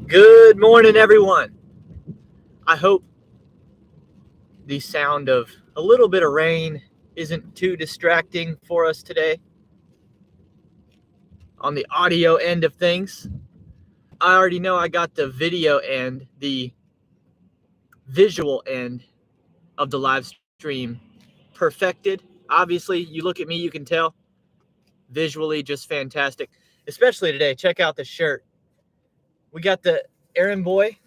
Good morning, everyone. I hope the sound of a little bit of rain isn't too distracting for us today on the audio end of things. I already know I got the video and the visual end of the live stream perfected. Obviously, you look at me, you can tell visually just fantastic, especially today. Check out the shirt. We got the Errand Boy.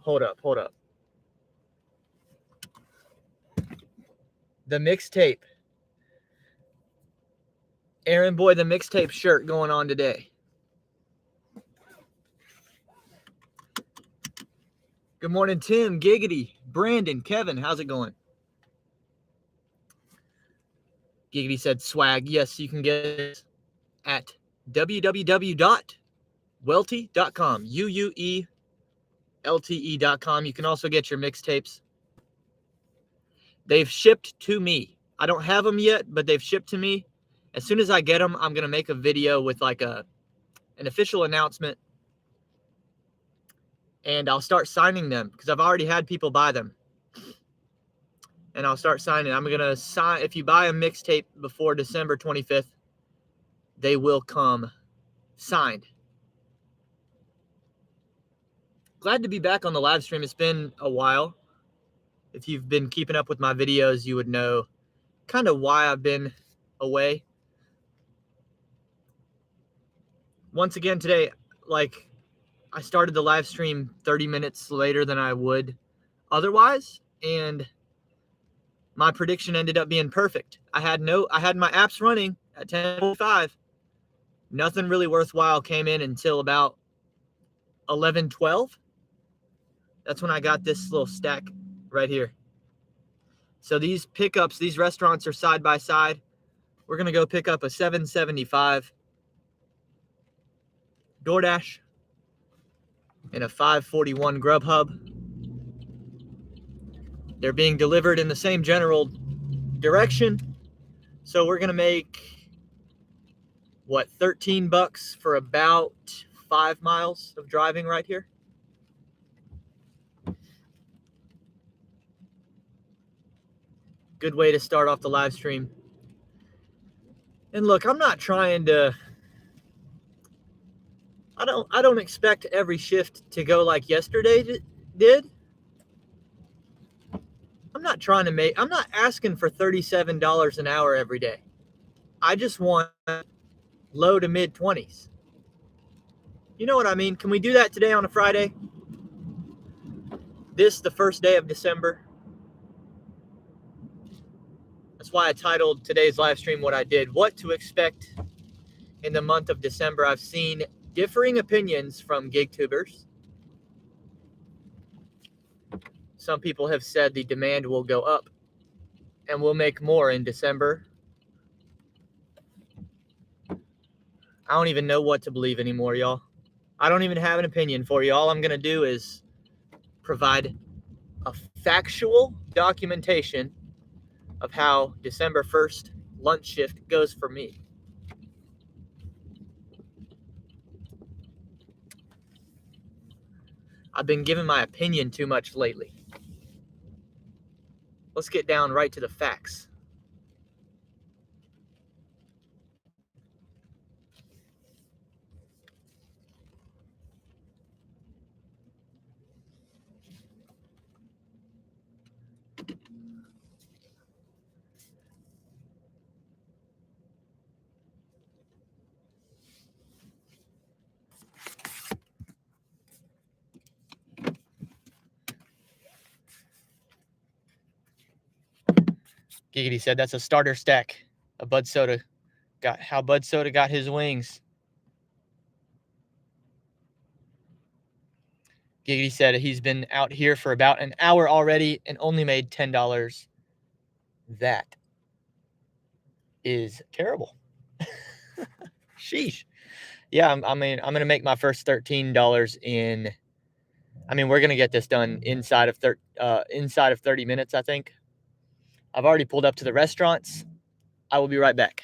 Hold up. The mixtape. Errand Boy, the mixtape shirt going on today. Good morning, Tim, Giggity, Brandon, Kevin. How's it going? Giggity said swag. Yes, you can get it at www.welty.com. UUELTE.com. You can also get your mixtapes. They've shipped to me. I don't have them yet, but they've shipped to me. As soon as I get them, I'm going to make a video with like an official announcement. And I'll start signing them because I've already had people buy them. And I'll start signing. I'm going to sign. If you buy a mixtape before December 25th, they will come signed. Glad to be back on the live stream. It's been a while. If you've been keeping up with my videos, you would know kind of why I've been away. Once again today, like I started the live stream 30 minutes later than I would otherwise, and my prediction ended up being perfect. I had my apps running at 10:45. Nothing really worthwhile came in until about 11:12. That's when I got this little stack right here. So these pickups, these restaurants are side by side. We're going to go pick up a $7.75 DoorDash and a $5.41 Grubhub. They're being delivered in the same general direction. So we're going to make, what, $13 for about 5 miles of driving right here. Good way to start off the live stream. And look, I'm not trying to, I don't expect every shift to go like yesterday did. I'm not asking for $37 an hour every day. I just want low to mid 20s. You know what I mean? Can we do that today on a Friday? This, the first day of December. That's why I titled today's live stream what I did. What to expect in the month of December. I've seen differing opinions from gig tubers. Some people have said the demand will go up and we'll make more in December. I don't even know what to believe anymore, y'all. I don't even have an opinion for you. All I'm going to do is provide a factual documentation of how December 1st lunch shift goes for me. I've been giving my opinion too much lately. Let's get down right to the facts. Giggity said that's a starter stack of Bud Soda. How Bud Soda got his wings. Giggity said he's been out here for about an hour already and only made $10. That is terrible. Sheesh. Yeah, I'm going to make my first $13 in. We're going to get this done inside of 30 minutes, I think. I've already pulled up to the restaurants. I will be right back.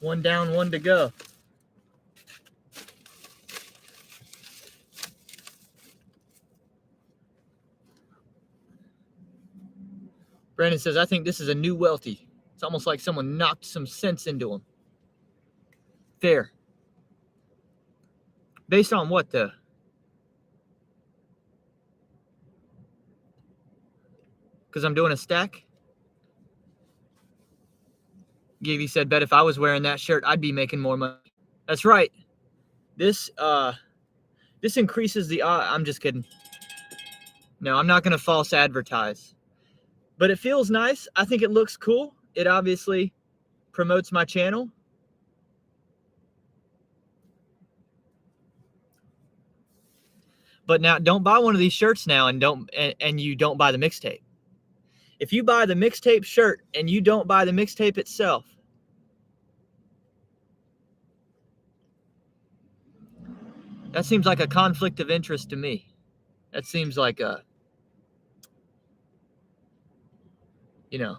One down, one to go. Brandon says, I think this is a new Welty. It's almost like someone knocked some sense into him. Fair. Based on what, though? Because I'm doing a stack? Gavey said, bet if I was wearing that shirt, I'd be making more money. That's right. This increases the... I'm just kidding. No, I'm not going to false advertise. But it feels nice. I think it looks cool. It obviously promotes my channel. But now, don't buy one of these shirts now and you don't buy the mixtape. If you buy the mixtape shirt and you don't buy the mixtape itself, that seems like a conflict of interest to me. That seems like a, you know,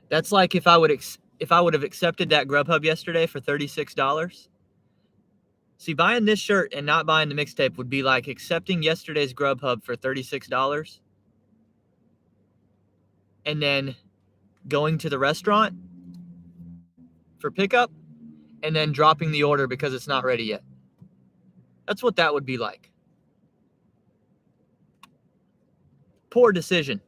that's like if I would have accepted that Grubhub yesterday for $36. See, buying this shirt and not buying the mixtape would be like accepting yesterday's Grubhub for $36 and then going to the restaurant for pickup and then dropping the order because it's not ready yet. That's what that would be like. Poor decision.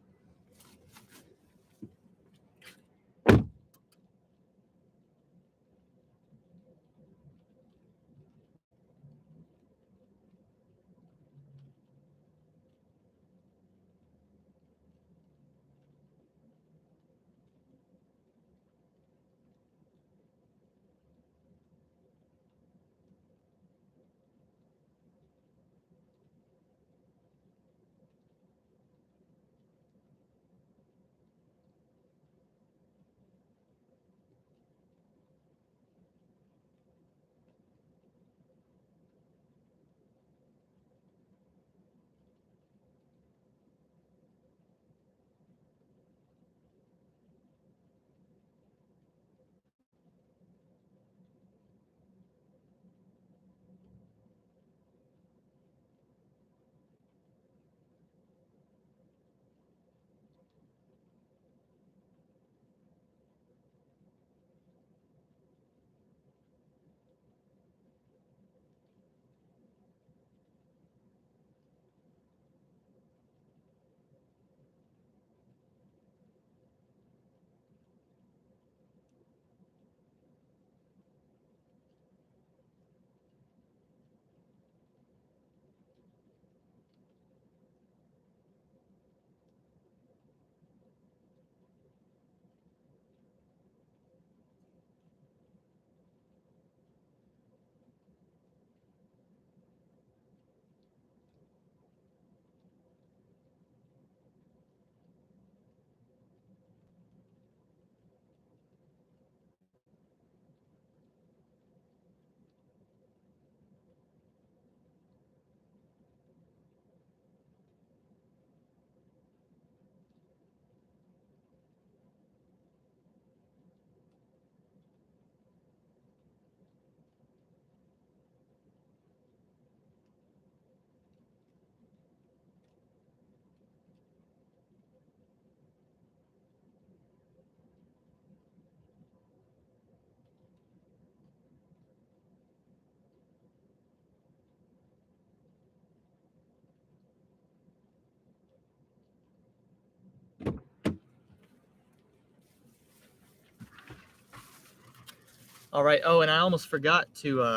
All right. Oh, and I almost forgot to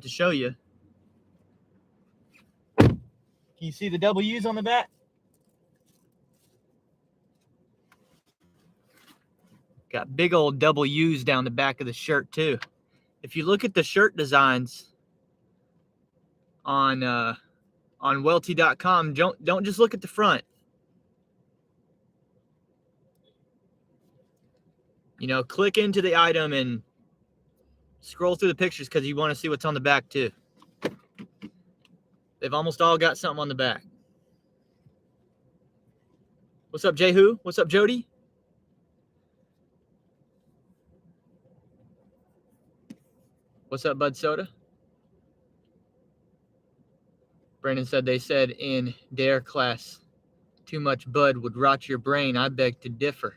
show you. Can you see the W's on the back? Got big old W's down the back of the shirt too. If you look at the shirt designs on welty.com, don't just look at the front. You know, click into the item and scroll through the pictures because you want to see what's on the back too. They've almost all got something on the back. What's up, Jehu? What's up, Jody? What's up, Bud Soda? Brandon said they said in their class, too much bud would rot your brain. I beg to differ.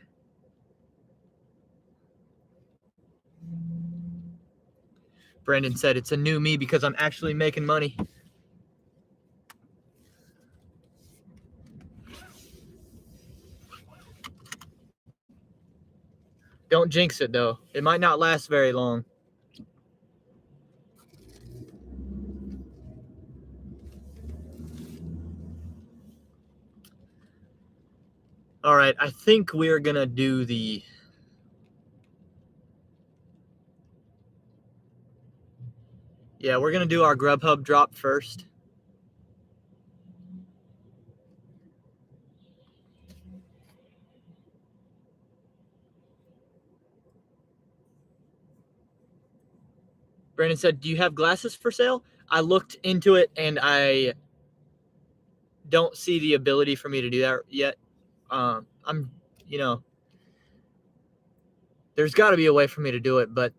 Brandon said it's a new me because I'm actually making money. Don't jinx it, though. It might not last very long. All right, I think we're going to do the... Yeah, we're going to do our Grubhub drop first. Brandon said, do you have glasses for sale? I looked into it, and I don't see the ability for me to do that yet. There's got to be a way for me to do it, but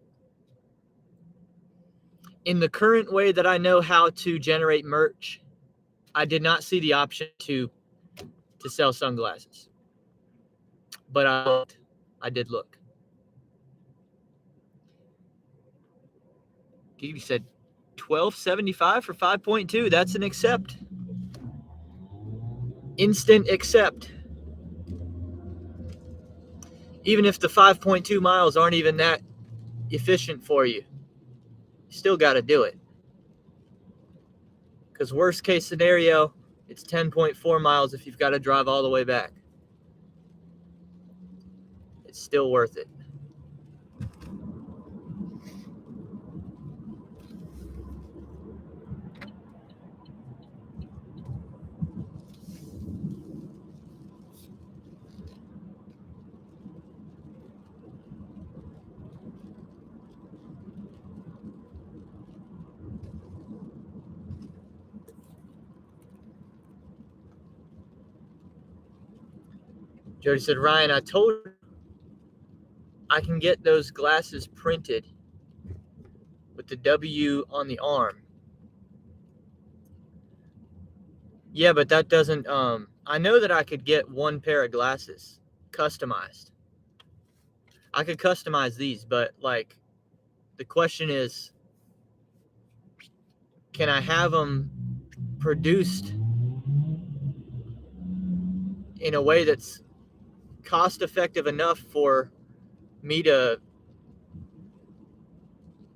in the current way that I know how to generate merch, I did not see the option to sell sunglasses. But I did look. He said $12.75 for 5.2. That's an accept. Instant accept. Even if the 5.2 miles aren't even that efficient for you, you still got to do it. Because worst case scenario, it's 10.4 miles if you've got to drive all the way back. It's still worth it. Jody said, Ryan, I told you I can get those glasses printed with the W on the arm. Yeah, but that doesn't, I know that I could get one pair of glasses customized. I could customize these, but like, the question is, can I have them produced in a way that's cost effective enough for me to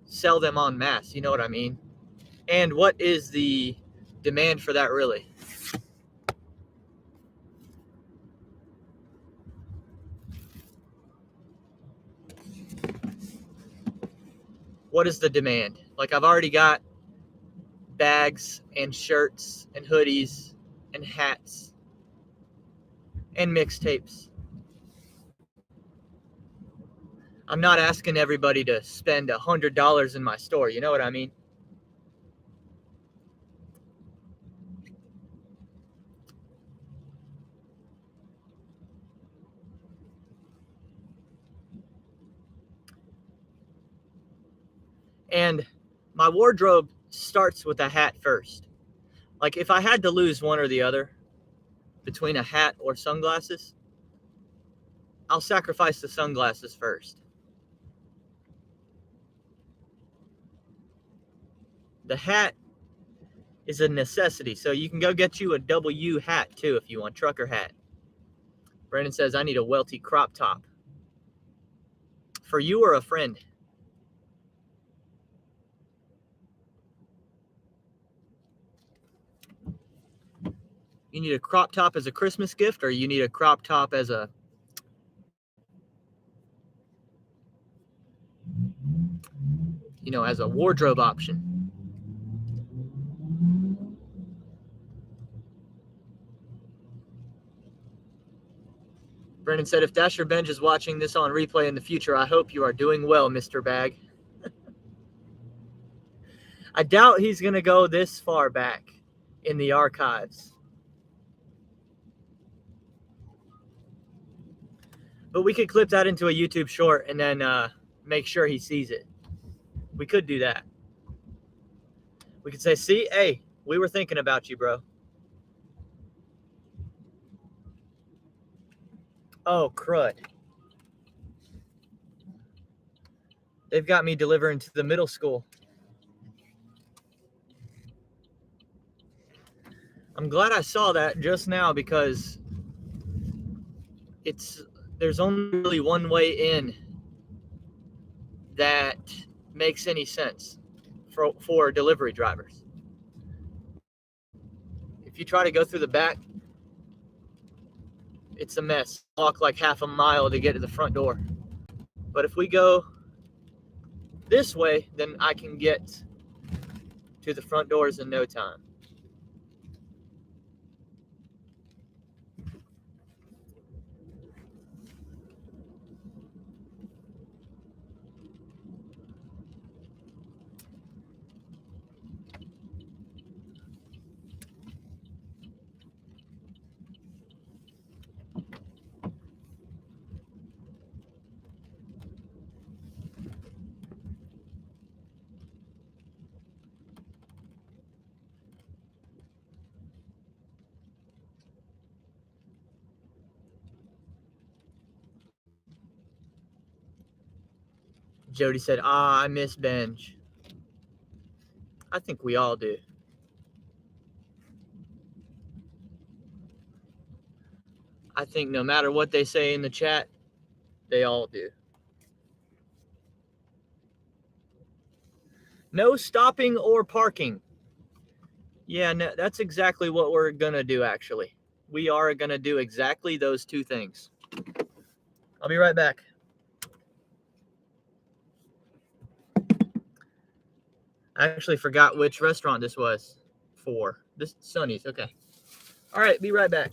sell them en masse? You know what I mean? And what is the demand for that really? What is the demand? Like, I've already got bags and shirts and hoodies and hats and mixtapes. I'm not asking everybody to spend $100 in my store. You know what I mean? And my wardrobe starts with a hat first. Like, if I had to lose one or the other between a hat or sunglasses, I'll sacrifice the sunglasses first. The hat is a necessity, so you can go get you a UUhat too if you want, trucker hat. Brandon says, I need a welty crop top. For you or a friend? You need a crop top as a Christmas gift, or you need a crop top as a as a wardrobe option? Brendan said, if Dasher Benj is watching this on replay in the future, I hope you are doing well, Mr. Bag. I doubt he's going to go this far back in the archives. But we could clip that into a YouTube short and then make sure he sees it. We could do that. We could say, see, hey, we were thinking about you, bro. Oh, crud. They've got me delivering to the middle school. I'm glad I saw that just now because there's only really one way in that makes any sense for delivery drivers. If you try to go through the back, it's a mess. Walk like half a mile to get to the front door. But if we go this way, then I can get to the front doors in no time. Jody said, I miss Benj. I think we all do. I think no matter what they say in the chat, they all do. No stopping or parking. Yeah, no, that's exactly what we're going to do, actually. We are going to do exactly those two things. I'll be right back. I actually forgot which restaurant this was for. This Sonny's, okay. All right, be right back.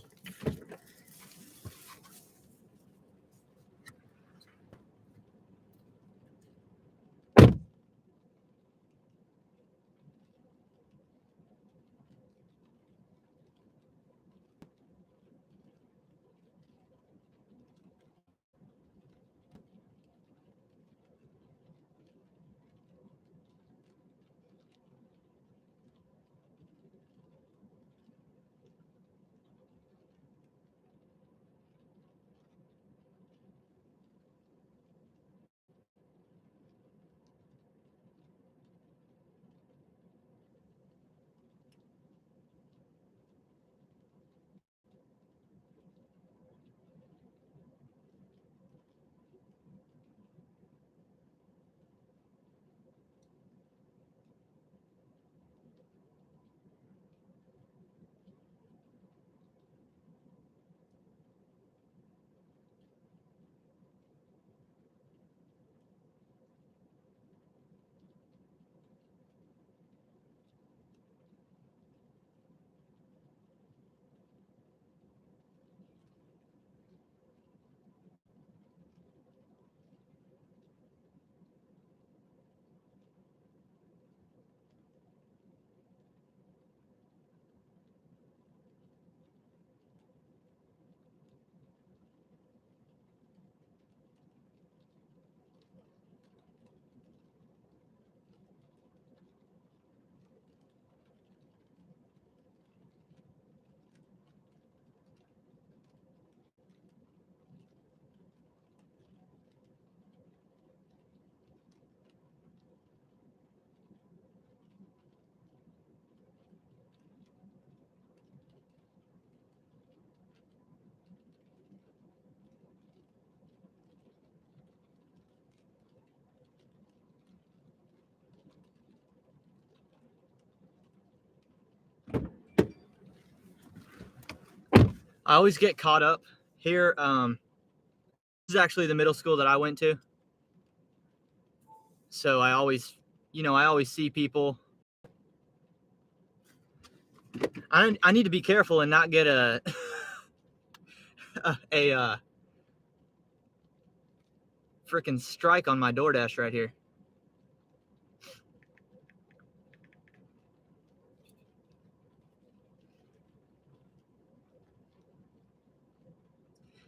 I always get caught up here. This is actually the middle school that I went to. So I always see people. I need to be careful and not get a freaking strike on my DoorDash right here.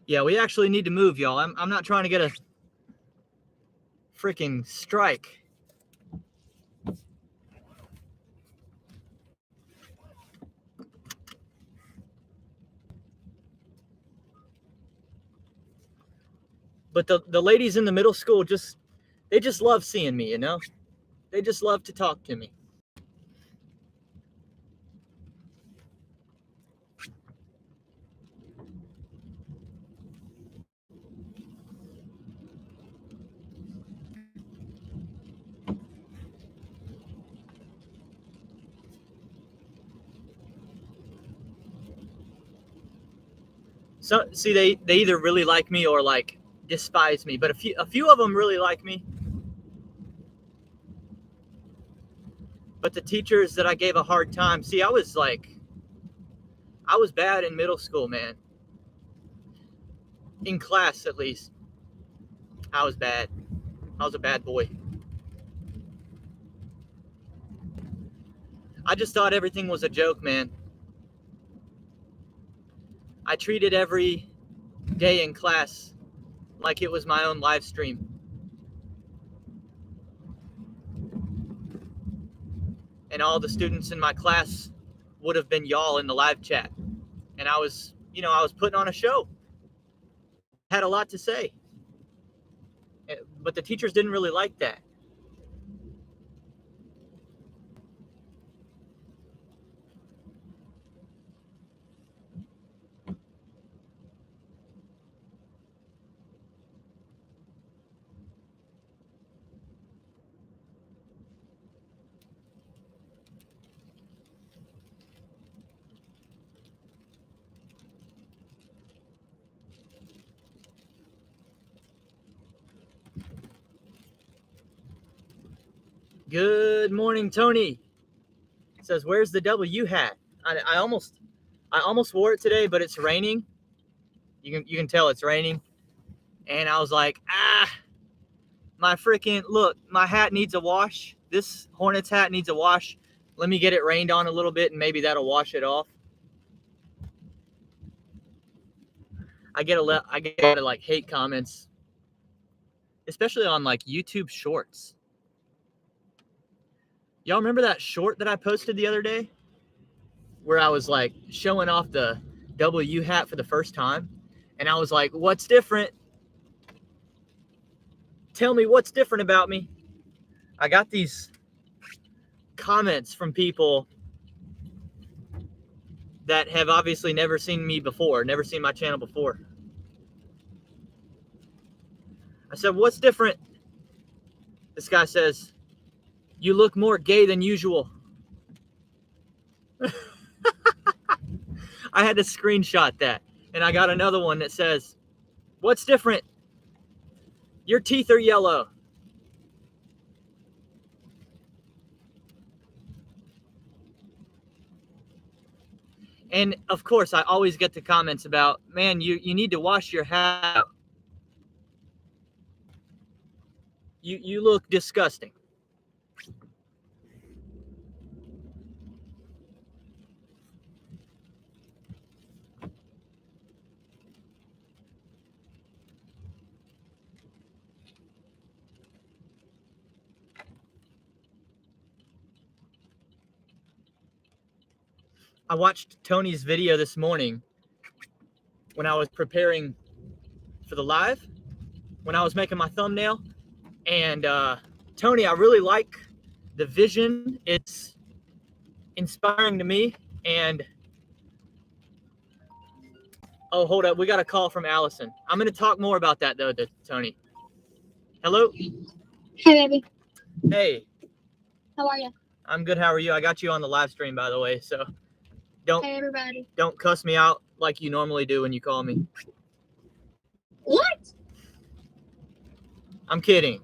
Yeah, we actually need to move, y'all. I'm not trying to get a freaking strike. But the ladies in the middle school they just love seeing me, you know? They just love to talk to me. So see, they either really like me or like despise me, but a few of them really like me. But the teachers that I gave a hard time, see, I was bad in middle school, man. In class, at least, I was bad. I was a bad boy. I just thought everything was a joke, man. I treated every day in class like it was my own live stream. And all the students in my class would have been y'all in the live chat. And I was putting on a show. Had a lot to say. But the teachers didn't really like that. Good morning, Tony. It says, where's the UUhat? I almost wore it today, but it's raining. You can tell it's raining. And I was like, my hat needs a wash. This Hornets hat needs a wash. Let me get it rained on a little bit and maybe that'll wash it off. I get a lot of like hate comments, especially on like YouTube shorts. Y'all remember that short that I posted the other day where I was like showing off the UUhat for the first time? And I was like, what's different? Tell me what's different about me. I got these comments from people that have obviously never seen me before, never seen my channel before. I said, what's different? This guy says, you look more gay than usual. I had to screenshot that. And I got another one that says, what's different? Your teeth are yellow. And of course, I always get the comments about, man, you need to wash your hat out. You look disgusting. I watched Tony's video this morning when I was preparing for the live, when I was making my thumbnail. And Tony, I really like the vision. It's inspiring to me. And oh, hold up. We got a call from Allison. I'm going to talk more about that, though, Tony. Hello? Hey, baby. Hey. How are you? I'm good. How are you? I got you on the live stream, by the way. So hey, everybody. Don't cuss me out like you normally do when you call me. What? I'm kidding.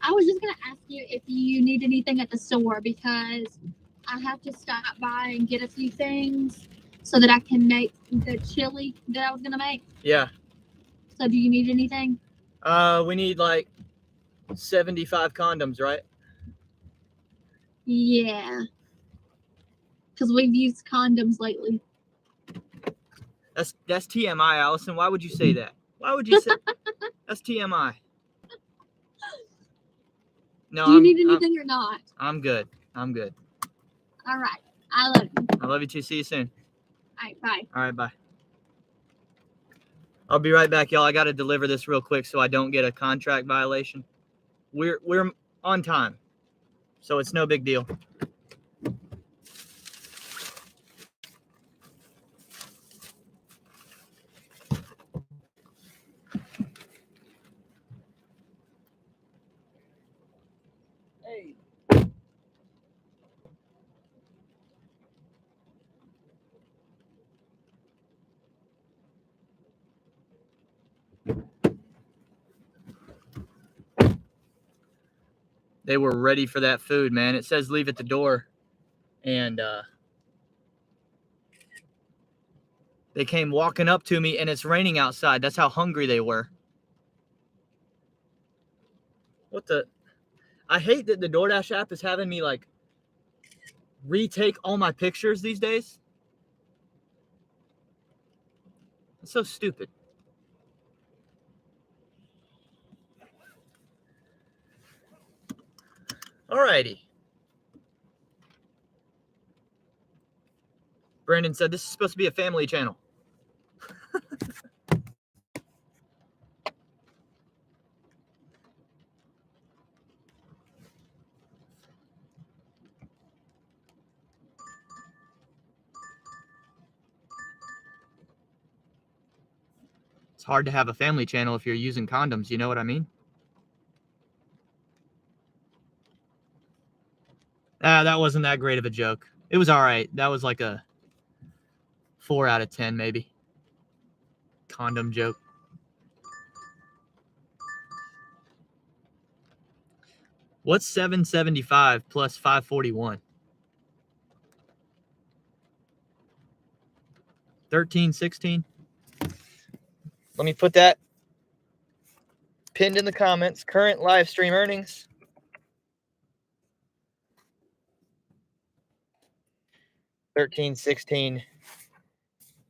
I was just going to ask you if you need anything at the store because I have to stop by and get a few things so that I can make the chili that I was going to make. Yeah. So do you need anything? We need like 75 condoms, right? Yeah. Because we've used condoms lately. That's TMI, Allison. Why would you say that? Why would you say that's TMI? No, Do you need anything or not? I'm good. I'm good. All right. I love you. I love you too. See you soon. All right. Bye. All right, bye. I'll be right back, y'all. I got to deliver this real quick so I don't get a contract violation. We're on time, so it's no big deal. Hey. They were ready for that food, man. It says leave at the door, and they came walking up to me, and it's raining outside. That's how hungry they were. What the? I hate that the DoorDash app is having me like retake all my pictures these days. It's so stupid. Alrighty. Brandon said this is supposed to be a family channel. It's hard to have a family channel if you're using condoms, you know what I mean? That wasn't that great of a joke. It was all right. That was like a 4 out of 10 maybe. Condom joke. What's 775 plus 541? 1316. Let me put that pinned in the comments. Current live stream earnings. $13.16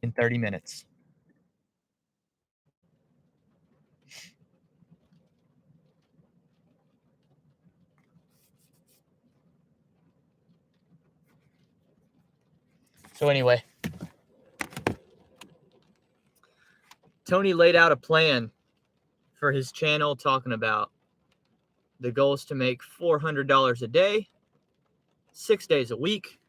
in 30 minutes. So anyway, Tony laid out a plan for his channel talking about the goal is to make $400 a day, 6 days a week.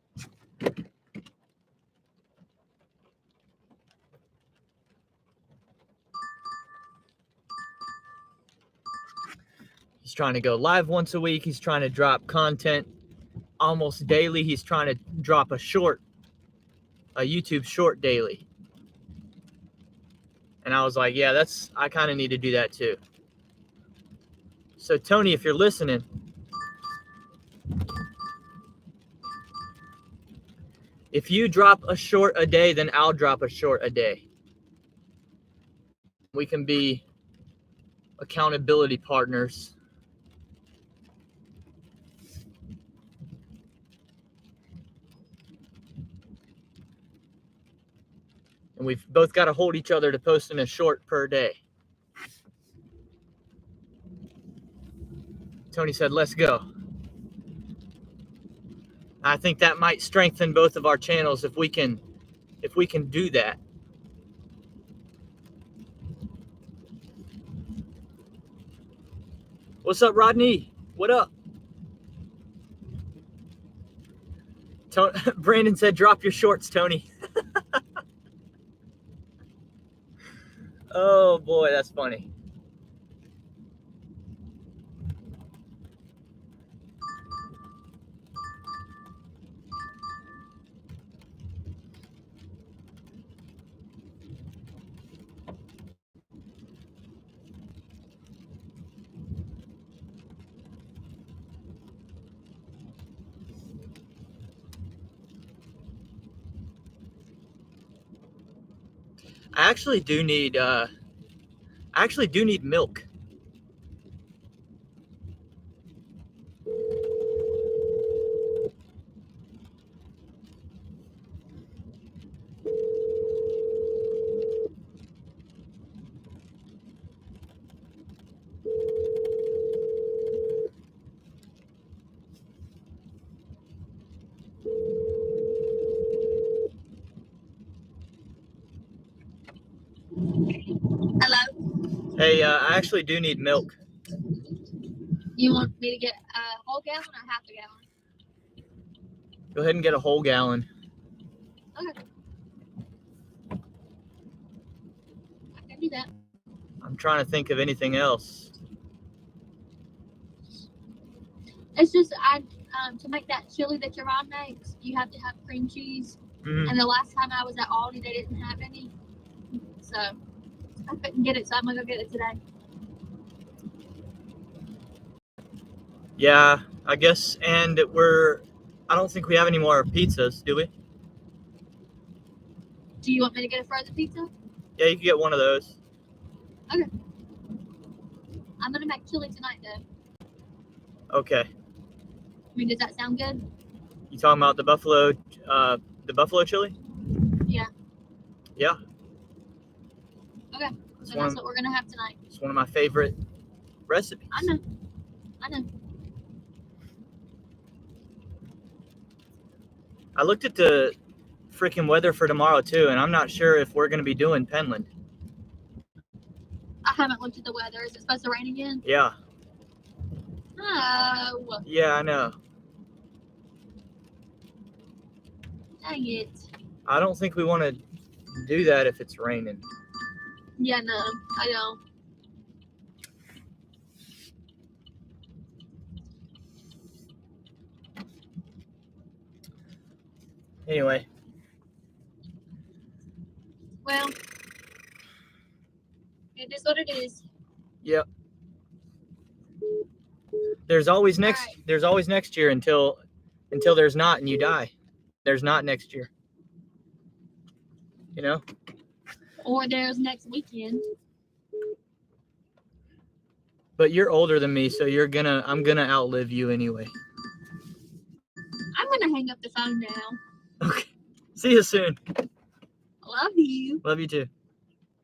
He's trying to go live once a week. He's trying to drop content almost daily. He's trying to drop a YouTube short daily. And I was like, yeah, I kind of need to do that too. So Tony, if you're listening, if you drop a short a day, then I'll drop a short a day. We can be accountability partners. And we've both got to hold each other to posting a short per day. Tony said, let's go. I think that might strengthen both of our channels if we can do that. What's up, Rodney? What up? Brandon said, drop your shorts, Tony. Oh boy, that's funny. I actually do need milk. Hey, I actually do need milk. You want me to get a whole gallon or half a gallon? Go ahead and get a whole gallon. Okay. I can do that. I'm trying to think of anything else. It's just to make that chili that your mom makes, you have to have cream cheese. Mm-hmm. And the last time I was at Aldi, they didn't have any, so I couldn't get it. So I'm gonna go get it today. Yeah, I guess. And I don't think we have any more pizzas, do we? Do you want me to get a frozen pizza? Yeah, you can get one of those. Okay. I'm gonna make chili tonight, though. Okay. I mean, does that sound good? You talking about the buffalo chili? Yeah. Yeah. Okay. So that's what we're gonna have tonight. It's one of my favorite recipes. I know. I looked at the freaking weather for tomorrow too, and I'm not sure if we're gonna be doing Penland. I haven't looked at the weather. Is it supposed to rain again? Yeah. Oh. Yeah, I know. Dang it. I don't think we want to do that if it's raining. Yeah, no, I don't. Anyway. Well, it is what it is. Yep. There's always next year until there's not and you die. There's not next year. You know? Or there's next weekend. But you're older than me, so I'm gonna outlive you anyway. I'm gonna hang up the phone now. Okay. See you soon. Love you. Love you too.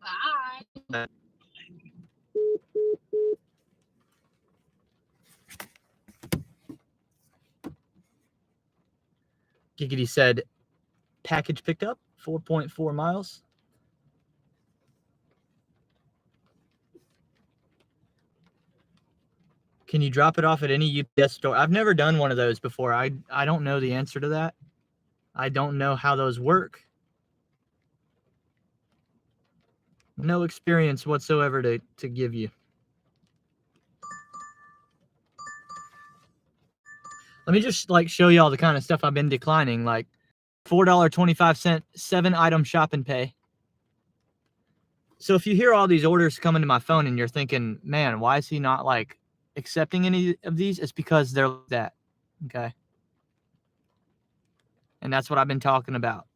Bye. Bye. Giggity said, package picked up, 4.4 miles. Can you drop it off at any UPS store? I've never done one of those before. I don't know the answer to that. I don't know how those work. No experience whatsoever to give you. Let me just show you all the kind of stuff I've been declining, like $4.25, 7-item shop and pay. So if you hear all these orders coming to my phone and you're thinking, man, why is he not accepting any of these? It's because they're like that. Okay. And that's what I've been talking about.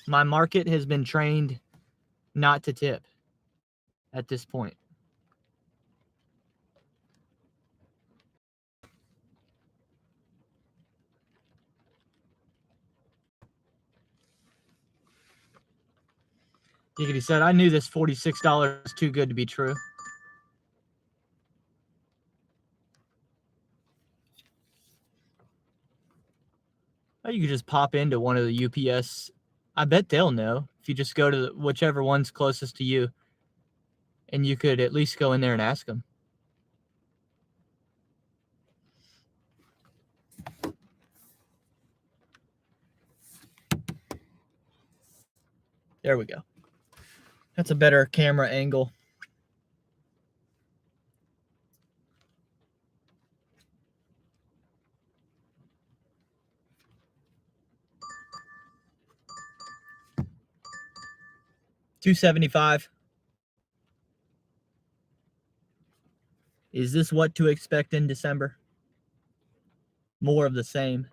My market has been trained not to tip at this point. Giggity said, I knew this $46 was too good to be true. Or you could just pop into one of the UPS. I bet they'll know if you just go to whichever one's closest to you. And you could at least go in there and ask them. There we go. That's a better camera angle. $275. Is this what to expect in December? More of the same.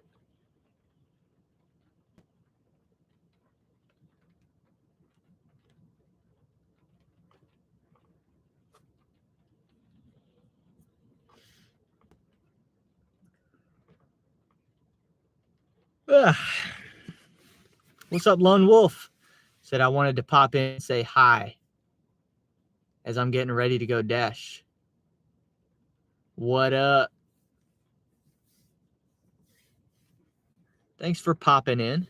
What's up, Lone Wolf? Said I wanted to pop in and say hi as I'm getting ready to go dash. What up? Thanks for popping in.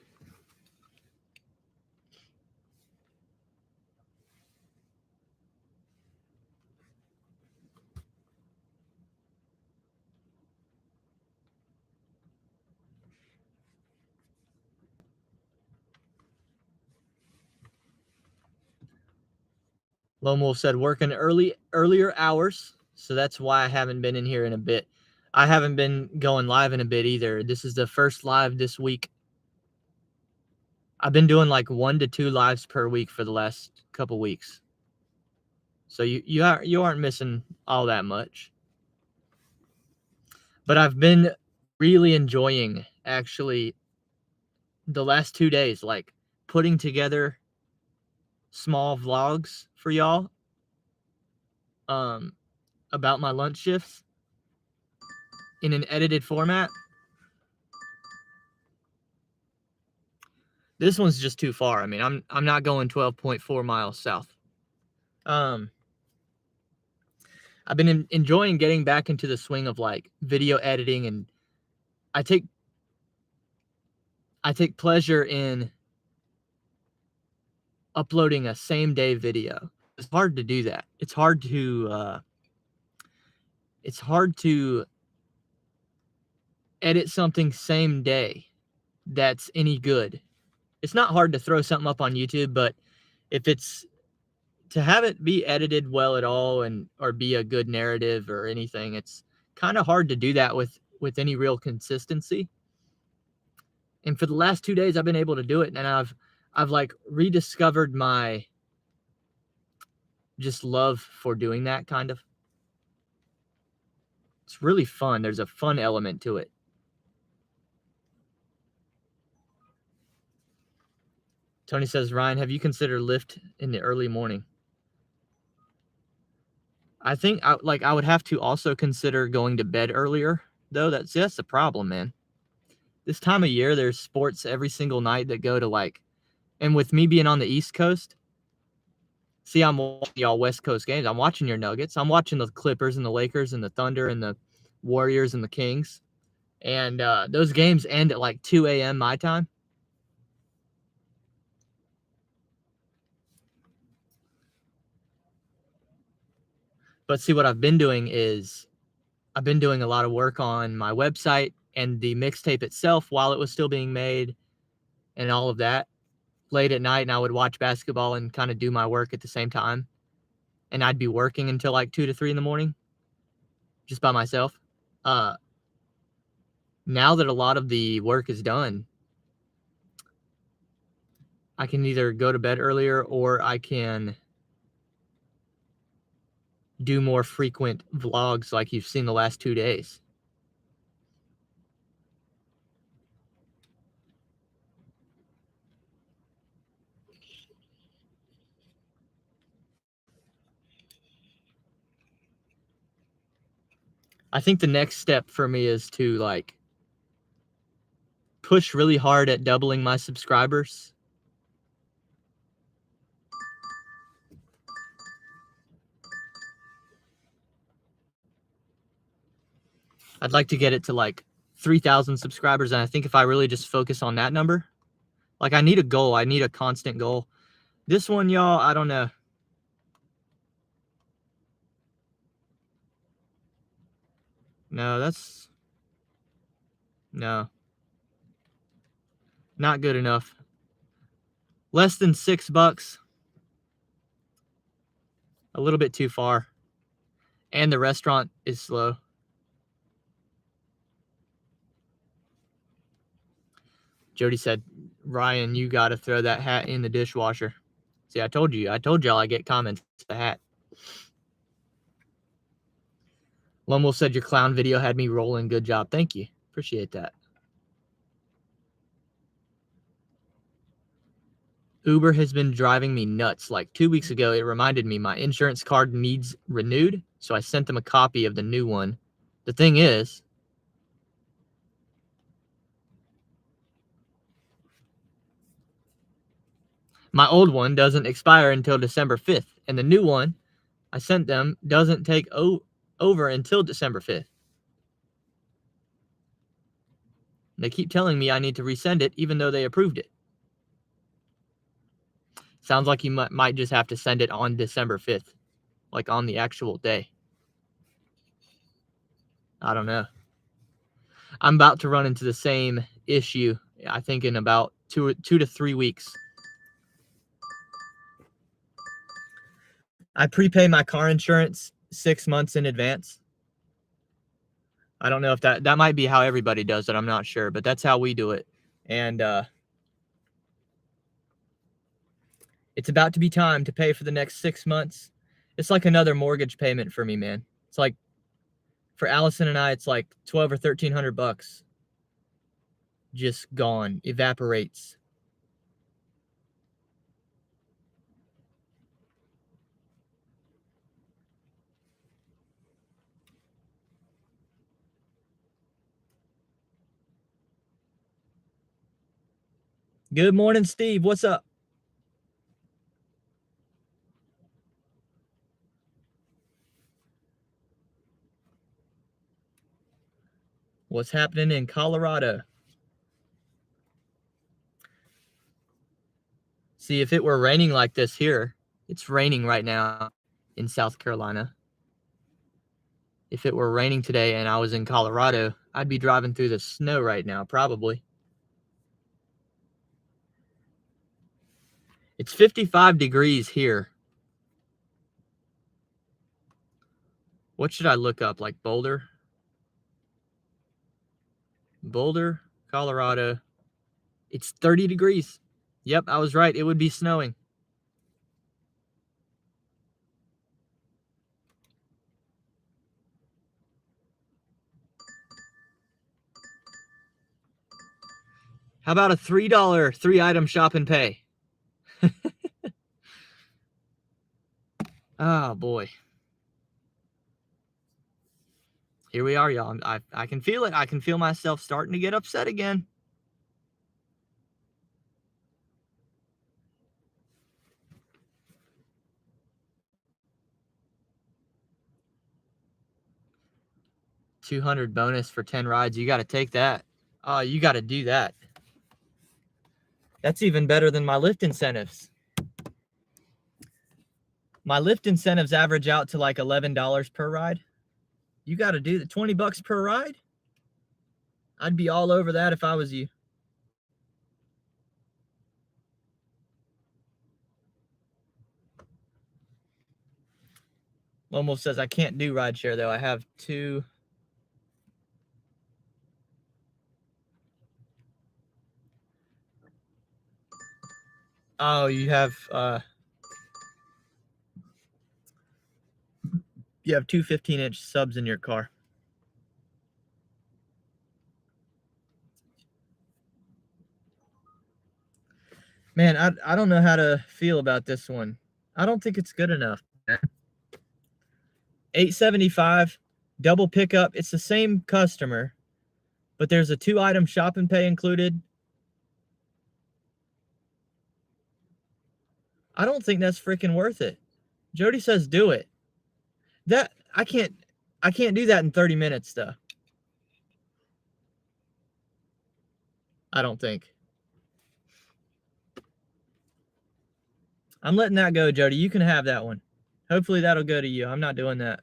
Lone Wolf said working earlier hours, so that's why I haven't been in here in a bit. I haven't been going live in a bit either. This is the first live this week. I've been doing like 1 to 2 lives per week for the last couple weeks. So you aren't missing all that much. But I've been really enjoying actually the last 2 days, like putting together small vlogs for y'all about my lunch shifts in an edited format. This one's just too far. I mean, I'm not going 12.4 miles south. I've been enjoying getting back into the swing of like video editing, and I take pleasure in uploading a same day video. It's hard to do that. It's hard to edit something same day that's any good. It's not hard to throw something up on YouTube, but if it's to have it be edited well at all and or be a good narrative or anything, it's kind of hard to do that with any real consistency. And for the last 2 days I've been able to do it, and I've like rediscovered my just love for doing that kind of. It's really fun. There's a fun element to it. Tony says, Ryan, have you considered Lyft in the early morning? I think I would have to also consider going to bed earlier, though. That's the problem, man. This time of year, there's sports every single night that go to like, and with me being on the East Coast, see, I'm watching y'all West Coast games. I'm watching your Nuggets. I'm watching the Clippers and the Lakers and the Thunder and the Warriors and the Kings. And those games end at like 2 a.m. my time. But see, what I've been doing is I've been doing a lot of work on my website and the mixtape itself while it was still being made and all of that late at night. And I would watch basketball and kind of do my work at the same time. And I'd be working until like 2 to 3 in the morning just by myself. Now that a lot of the work is done, I can either go to bed earlier or I can do more frequent vlogs like you've seen the last 2 days. I think the next step for me is to like push really hard at doubling my subscribers. I'd like to get it to like 3,000 subscribers. And I think if I really just focus on that number, like I need a goal. I need a constant goal. This one, y'all, I don't know. No, not good enough. Less than $6. A little bit too far. And the restaurant is slow. Jody said, Ryan, you got to throw that hat in the dishwasher. See, I told y'all I get comments to the hat. Lumwell said, your clown video had me rolling. Good job. Thank you. Appreciate that. Uber has been driving me nuts. Like 2 weeks ago, it reminded me my insurance card needs renewed. So I sent them a copy of the new one. The thing is, my old one doesn't expire until December 5th. And the new one I sent them doesn't take over until December 5th. They keep telling me I need to resend it, even though they approved it. Sounds like you might just have to send it on December 5th, like on the actual day. I don't know. I'm about to run into the same issue, I think, in about 2 to 3 weeks. I prepay my car insurance 6 months in advance. I don't know if that might be how everybody does it. I'm not sure, but that's how we do it. And it's about to be time to pay for the next 6 months. It's like another mortgage payment for me, man. It's like for Allison and I, it's like $1,200 or $1,300 just gone, evaporates. Good morning, Steve. What's up? What's happening in Colorado? See, if it were raining like this here, it's raining right now in South Carolina. If it were raining today and I was in Colorado, I'd be driving through the snow right now, probably. It's 55 degrees here. What should I look up? Like Boulder? Boulder, Colorado. It's 30 degrees. Yep, I was right. It would be snowing. How about a $3 3-item shop and pay? Oh, boy. Here we are, y'all. I can feel it. I can feel myself starting to get upset again. $200 bonus for 10 rides. You got to take that. Oh, you got to do that. That's even better than my Lyft incentives. My Lyft incentives average out to like $11 per ride. You got to do the $20 per ride. I'd be all over that if I was you. Lomo says I can't do rideshare though. I have two. Oh, you have two 15-inch subs in your car. Man, I don't know how to feel about this one. I don't think it's good enough. $875 double pickup. It's the same customer, but there's a 2-item shop and pay included. I don't think that's freaking worth it. Jody says do it. That I can't do that in 30 minutes though. I don't think. I'm letting that go, Jody. You can have that one. Hopefully that'll go to you. I'm not doing that.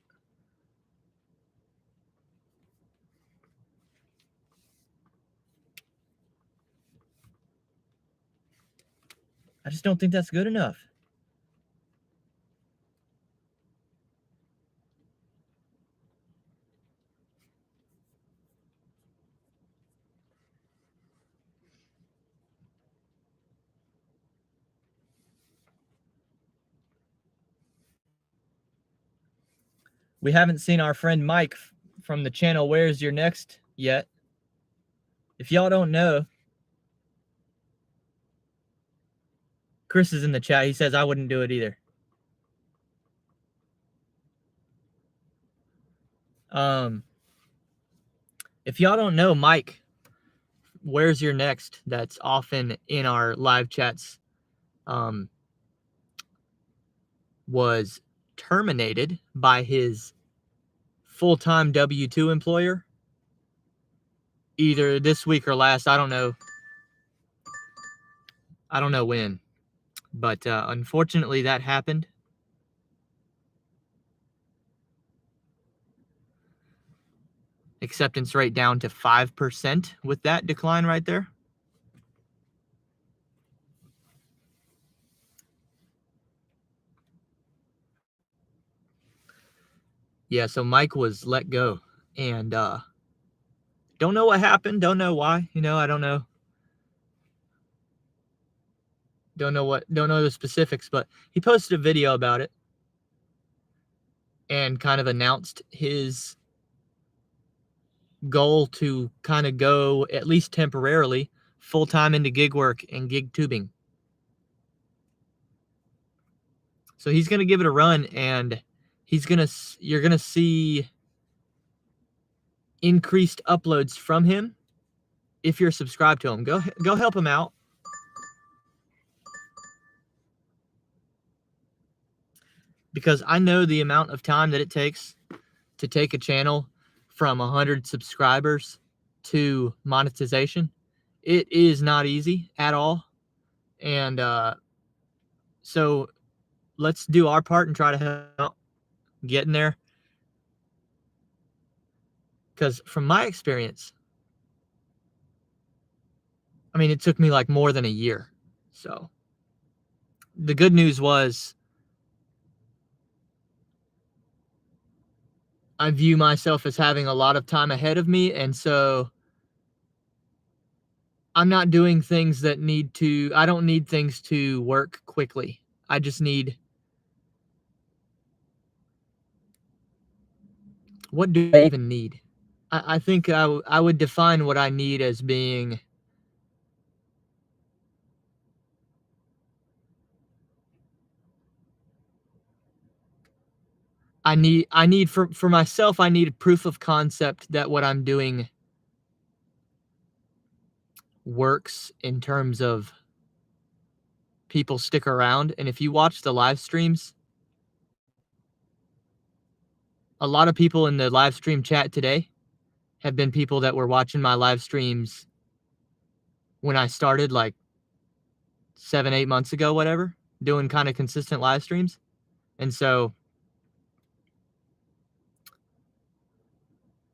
I just don't think that's good enough. We haven't seen our friend Mike from the channel Where's Your Next yet. If y'all don't know, Chris is in the chat. He says I wouldn't do it either. If y'all don't know Mike, Where's Your Next, that's often in our live chats, was terminated by his full-time W-2 employer either this week or last. I don't know when, but unfortunately that happened. Acceptance rate down to 5% with that decline right there. Yeah, so Mike was let go, and don't know what happened, don't know why. I don't know. Don't know the specifics, but he posted a video about it and kind of announced his goal to kind of go, at least temporarily, full-time into gig work and gig tubing. So he's going to give it a run, and you're going to see increased uploads from him if you're subscribed to him. Go help him out. Because I know the amount of time that it takes to take a channel from 100 subscribers to monetization. It is not easy at all. And so let's do our part and try to help out getting there. Because from my experience, I mean, it took me like more than a year. So the good news was I view myself as having a lot of time ahead of me. And so I'm not doing things I don't need things to work quickly. I just need, what do I even need? I think I would define what I need as being I need for myself, I need a proof of concept that what I'm doing works in terms of people stick around. And if you watch the live streams, a lot of people in the live stream chat today have been people that were watching my live streams when I started like 7-8 months ago, whatever, doing kind of consistent live streams. And so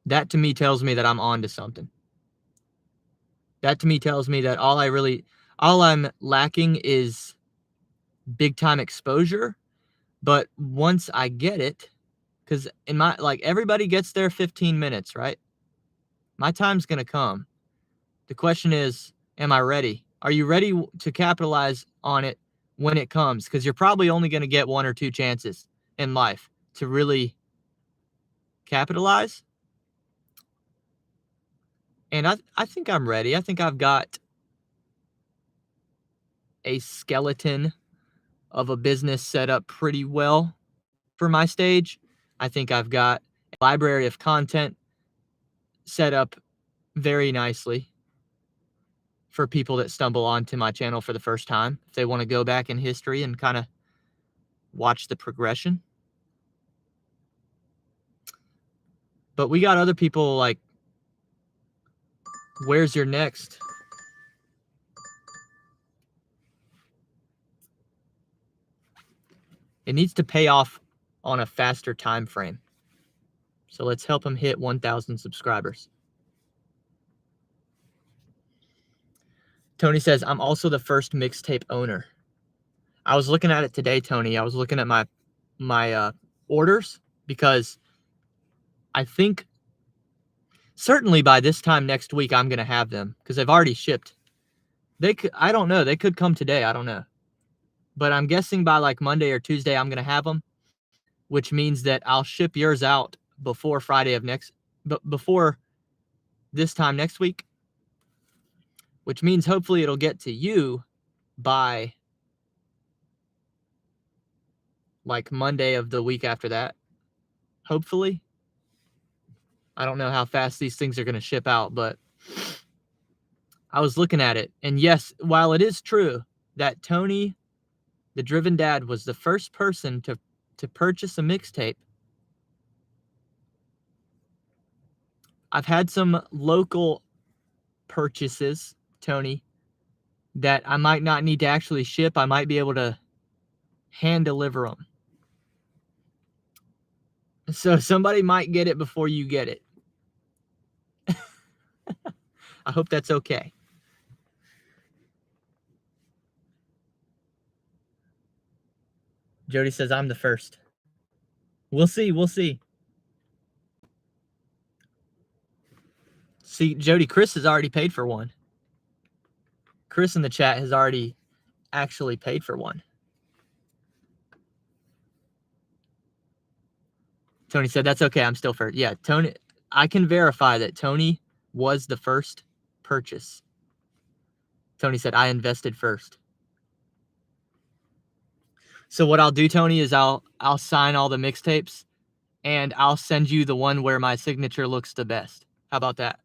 that to me tells me that I'm on to something. That to me tells me that all I'm lacking is big time exposure. But once I get it, because in my, like, everybody gets their 15 minutes, right? My time's going to come. The question is, am I ready? Are you ready to capitalize on it when it comes? Because you're probably only going to get 1 or 2 chances in life to really capitalize. And I think I'm ready. I think I've got a skeleton of a business set up pretty well for my stage. I think I've got a library of content set up very nicely for people that stumble onto my channel for the first time, if they want to go back in history and kind of watch the progression. But we got other people like, where's your next? It needs to pay off on a faster time frame. So let's help him hit 1,000 subscribers. Tony says, I'm also the first mixtape owner. I was looking at it today, Tony. I was looking at my orders because I think certainly by this time next week I'm going to have them because they've already shipped. I don't know. They could come today. I don't know. But I'm guessing by like Monday or Tuesday I'm going to have them, which means that I'll ship yours out before before this time next week, which means hopefully it'll get to you by like Monday of the week after that. Hopefully. I don't know how fast these things are going to ship out, but I was looking at it. And yes, while it is true that Tony, the Driven Dad, was the first person to purchase a mixtape, I've had some local purchases, Tony, that I might not need to actually ship. I might be able to hand deliver them. So somebody might get it before you get it. I hope that's okay. Jody says, I'm the first. We'll see. We'll see. See, Jody, Chris has already paid for one. Chris in the chat has already actually paid for one. Tony said, that's okay. I'm still first. Yeah, Tony, I can verify that Tony was the first purchase. Tony said, I invested first. So what I'll do, Tony, is I'll sign all the mixtapes and I'll send you the one where my signature looks the best. How about that?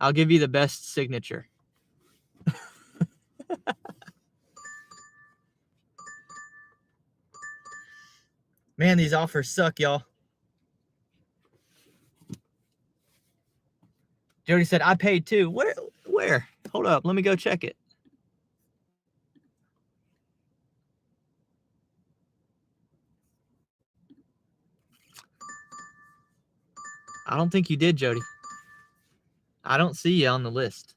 I'll give you the best signature. Man, these offers suck, y'all. Jody said, I paid too. Where? Hold up. Let me go check it. I don't think you did, Jody. I don't see you on the list.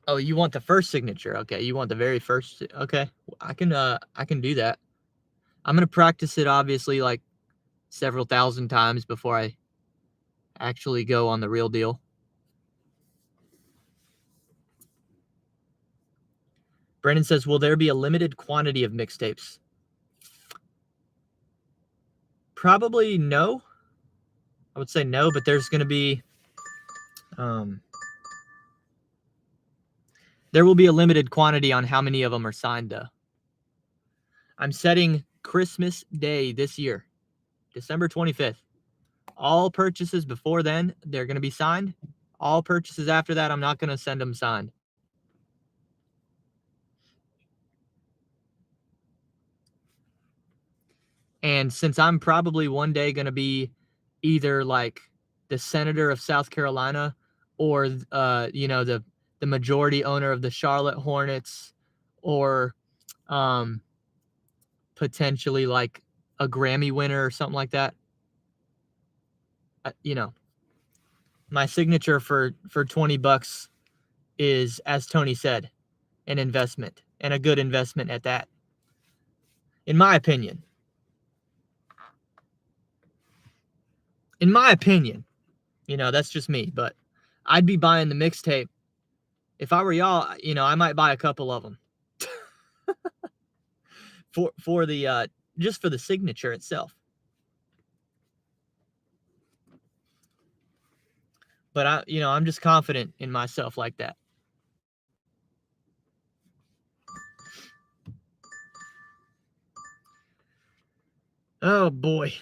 Oh, you want the first signature. Okay, you want the very first. Okay, I can do that. I'm going to practice it, obviously, like several thousand times before I actually go on the real deal. Brendan says, will there be a limited quantity of mixtapes? Probably no. I would say no, but there's going to be... there will be a limited quantity on how many of them are signed, though. I'm setting Christmas Day this year, December 25th. All purchases before then, they're going to be signed. All purchases after that, I'm not going to send them signed. And since I'm probably one day going to be either like the senator of South Carolina or, you know, the majority owner of the Charlotte Hornets, or potentially like a Grammy winner or something like that, you know, my signature for $20 is, as Tony said, an investment, and a good investment at that, in my opinion. In my opinion, you know, that's just me, but I'd be buying the mixtape. If I were y'all, you know, I might buy a couple of them for the just for the signature itself. But I'm just confident in myself like that. Oh boy.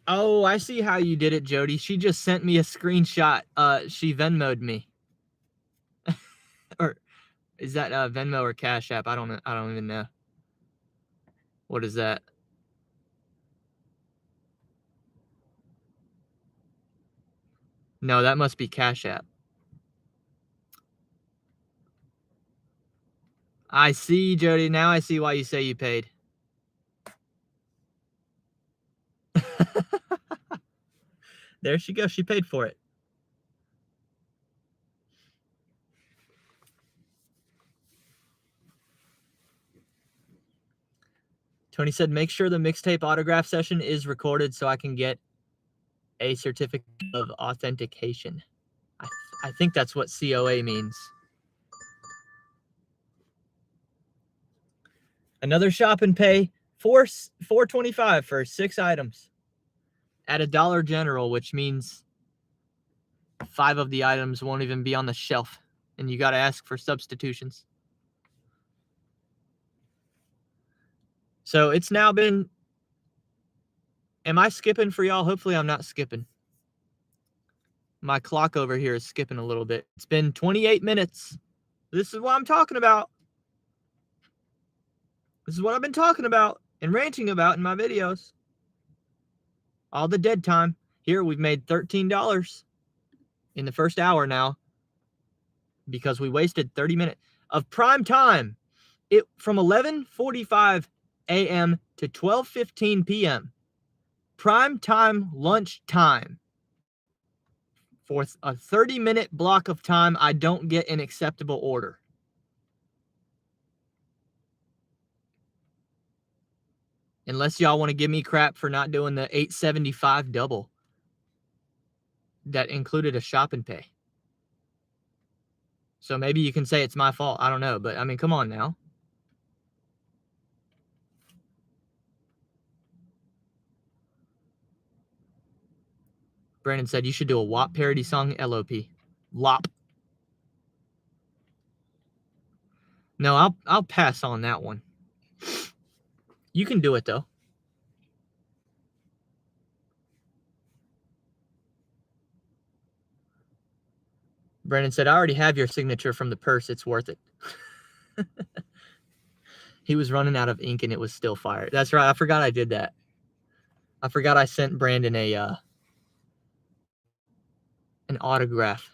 Oh, I see how you did it, Jody. She just sent me a screenshot. She Venmo'd me. Or is that Venmo or Cash App? I don't even know. What is that? No, that must be Cash App. I see, Jody. Now I see why you say you paid. There she goes. She paid for it. Tony said, make sure the mixtape autograph session is recorded so I can get a certificate of authentication. I think that's what COA means. Another shop and pay, $4.25 for 6 items at a Dollar General, which means 5 of the items won't even be on the shelf, and you got to ask for substitutions. So it's now been... Am I skipping for y'all? Hopefully I'm not skipping. My clock over here is skipping a little bit. It's been 28 minutes. This is what I'm talking about. This is what I've been talking about and ranting about in my videos. All the dead time. Here, we've made $13 in the first hour now because we wasted 30 minutes of prime time. It from 11:45 a.m. to 12:15 p.m. Prime time lunch time. For a 30-minute block of time, I don't get an acceptable order. Unless y'all want to give me crap for not doing the $8.75 double that included a shop and pay. So maybe you can say it's my fault. I don't know. But, I mean, come on now. Brandon said you should do a WAP parody song, LOP. LOP. No, I'll pass on that one. You can do it, though. Brandon said, I already have your signature from the purse. It's worth it. He was running out of ink and it was still fire. That's right. I forgot I did that. I forgot I sent Brandon an autograph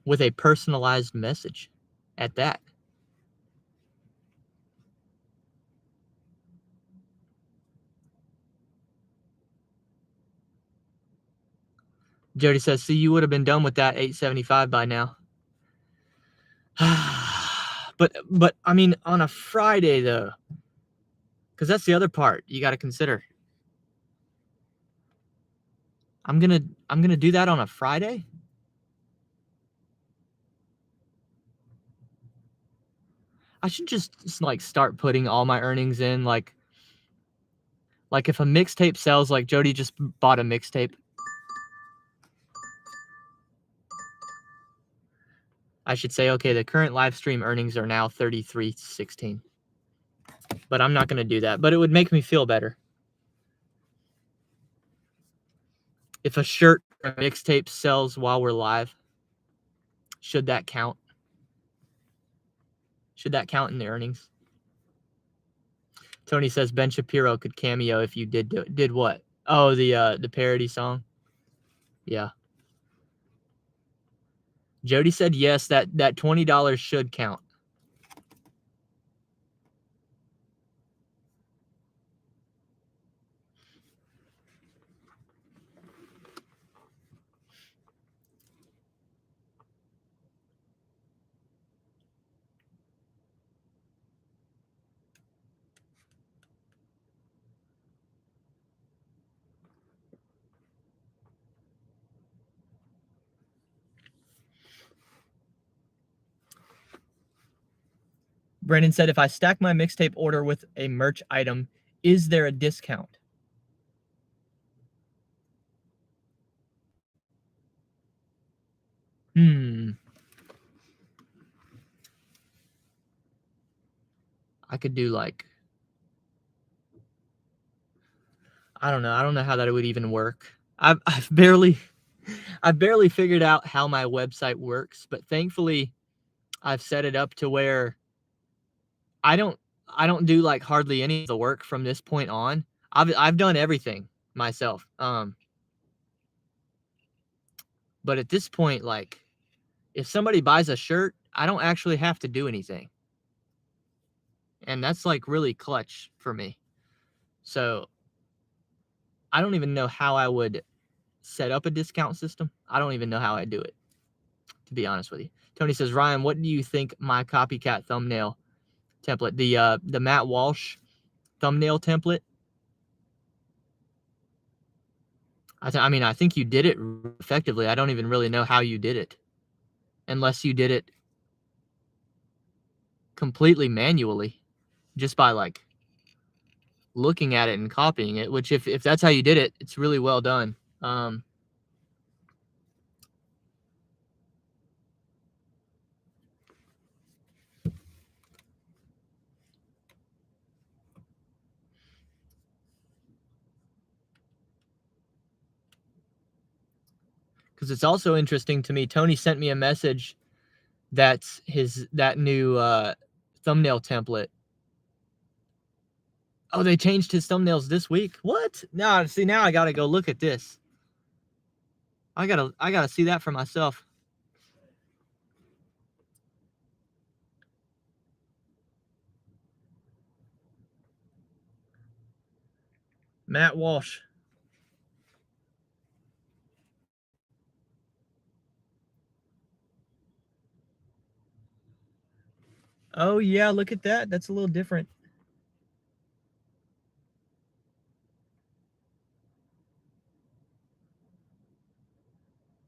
with a personalized message at that. Jody says, see, you would have been done with that $8.75 by now. But I mean, on a Friday, though, because that's the other part you got to consider. I'm gonna do that on a Friday. I should just like start putting all my earnings in, like if a mixtape sells, like Jody just bought a mixtape. I should say, okay, the current live stream earnings are now $33.16. But I'm not going to do that. But it would make me feel better. If a shirt or a mixtape sells while we're live, should that count? Should that count in the earnings? Tony says Ben Shapiro could cameo if you did what? Oh, the parody song. Yeah. Jody said yes, that $20 should count. Brandon said, if I stack my mixtape order with a merch item, is there a discount? I could do like, I don't know. I don't know how that would even work. I've barely figured out how my website works, but thankfully I've set it up to where I don't do like hardly any of the work from this point on. I've done everything myself. But at this point, like, if somebody buys a shirt, I don't actually have to do anything. And that's like really clutch for me. So I don't even know how I would set up a discount system. I don't even know how I do it, to be honest with you. Tony says, Ryan, what do you think my copycat thumbnail template, the Matt Walsh thumbnail template? I mean, I think you did it effectively. I don't even really know how you did it, unless you did it completely manually, just by like looking at it and copying it. Which, if that's how you did it, it's really well done. Because it's also interesting to me. Tony sent me a message that's that new thumbnail template. Oh, they changed his thumbnails this week. What? No, see, now I gotta go look at this. I gotta see that for myself. Matt Walsh. Oh yeah, look at that. That's a little different.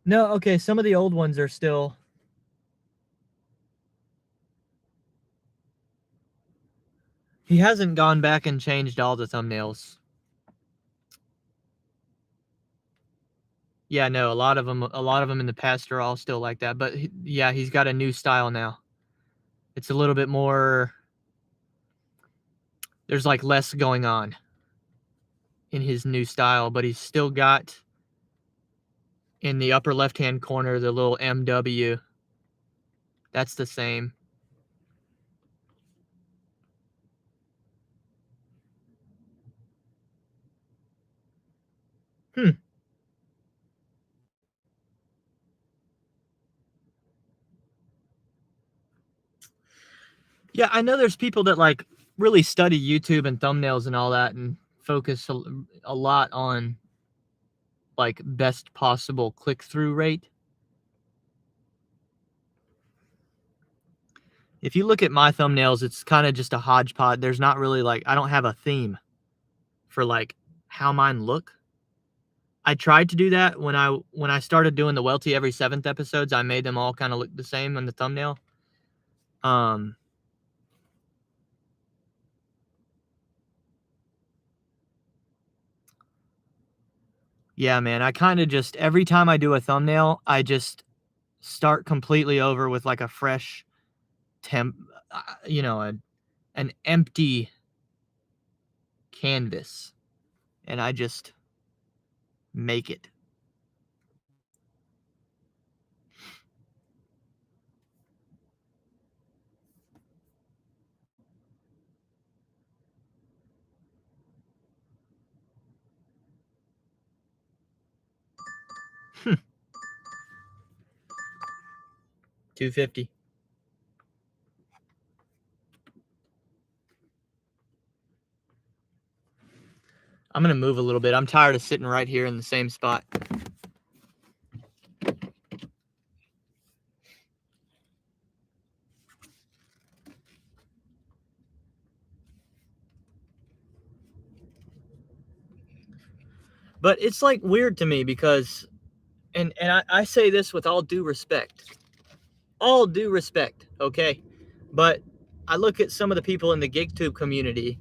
No, okay, some of the old ones are still. He hasn't gone back and changed all the thumbnails. Yeah, no, a lot of them in the past are all still like that. But yeah, he's got a new style now. It's a little bit more. There's like less going on in his new style, but he's still got in the upper left-hand corner the little MW. That's the same. Yeah, I know there's people that like really study YouTube and thumbnails and all that and focus a lot on like best possible click-through rate. If you look at my thumbnails, it's kind of just a hodgepodge. There's not really like, I don't have a theme for like how mine look. I tried to do that when I started doing the Welty every 7th episodes. I made them all kind of look the same on the thumbnail. Yeah, man, I kind of just every time I do a thumbnail, I just start completely over with like a fresh an empty canvas, and I just make it. $2.50. I'm gonna move a little bit. I'm tired of sitting right here in the same spot. But it's like weird to me because, and I say this with all due respect, okay? But I look at some of the people in the GigTube community,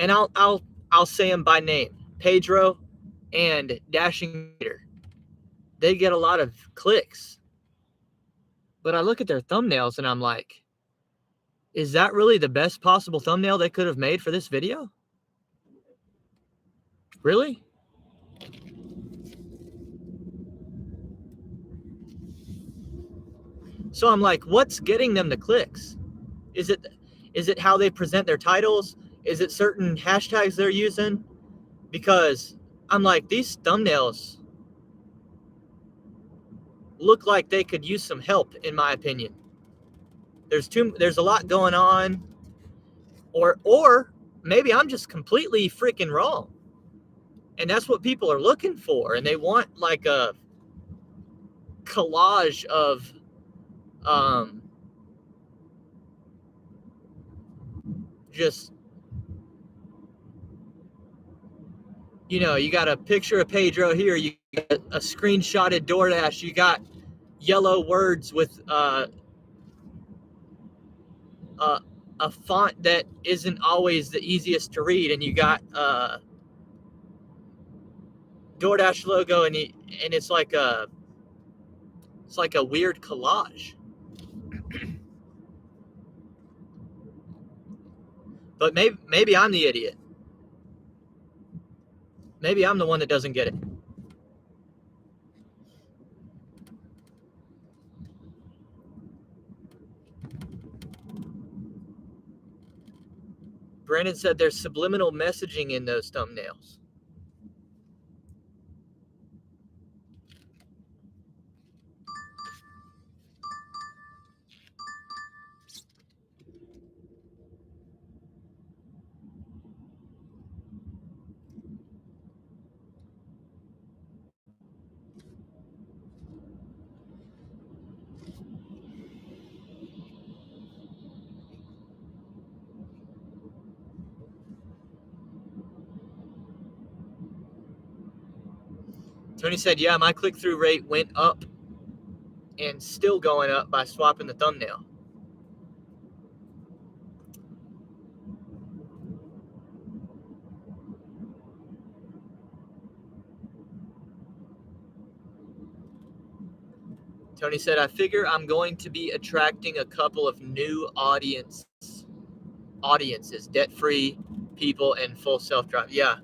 and I'll say them by name, Pedro and Dashing Gator. They get a lot of clicks, but I look at their thumbnails and I'm like, is that really the best possible thumbnail they could have made for this video? Really? So I'm like, what's getting them the clicks? Is it how they present their titles? Is it certain hashtags they're using? Because I'm like, these thumbnails look like they could use some help, in my opinion. There's a lot going on, or maybe I'm just completely freaking wrong. And that's what people are looking for, and they want like a collage of just, you got a picture of Pedro here, you got a screenshotted DoorDash, you got yellow words with a font that isn't always the easiest to read, and you got DoorDash logo, and it's like a weird collage. But maybe I'm the idiot. Maybe I'm the one that doesn't get it. Brandon said there's subliminal messaging in those thumbnails. Tony said, yeah, my click-through rate went up and still going up by swapping the thumbnail. Tony said, I figure I'm going to be attracting a couple of new audiences, debt-free people and full self-drive. Yeah,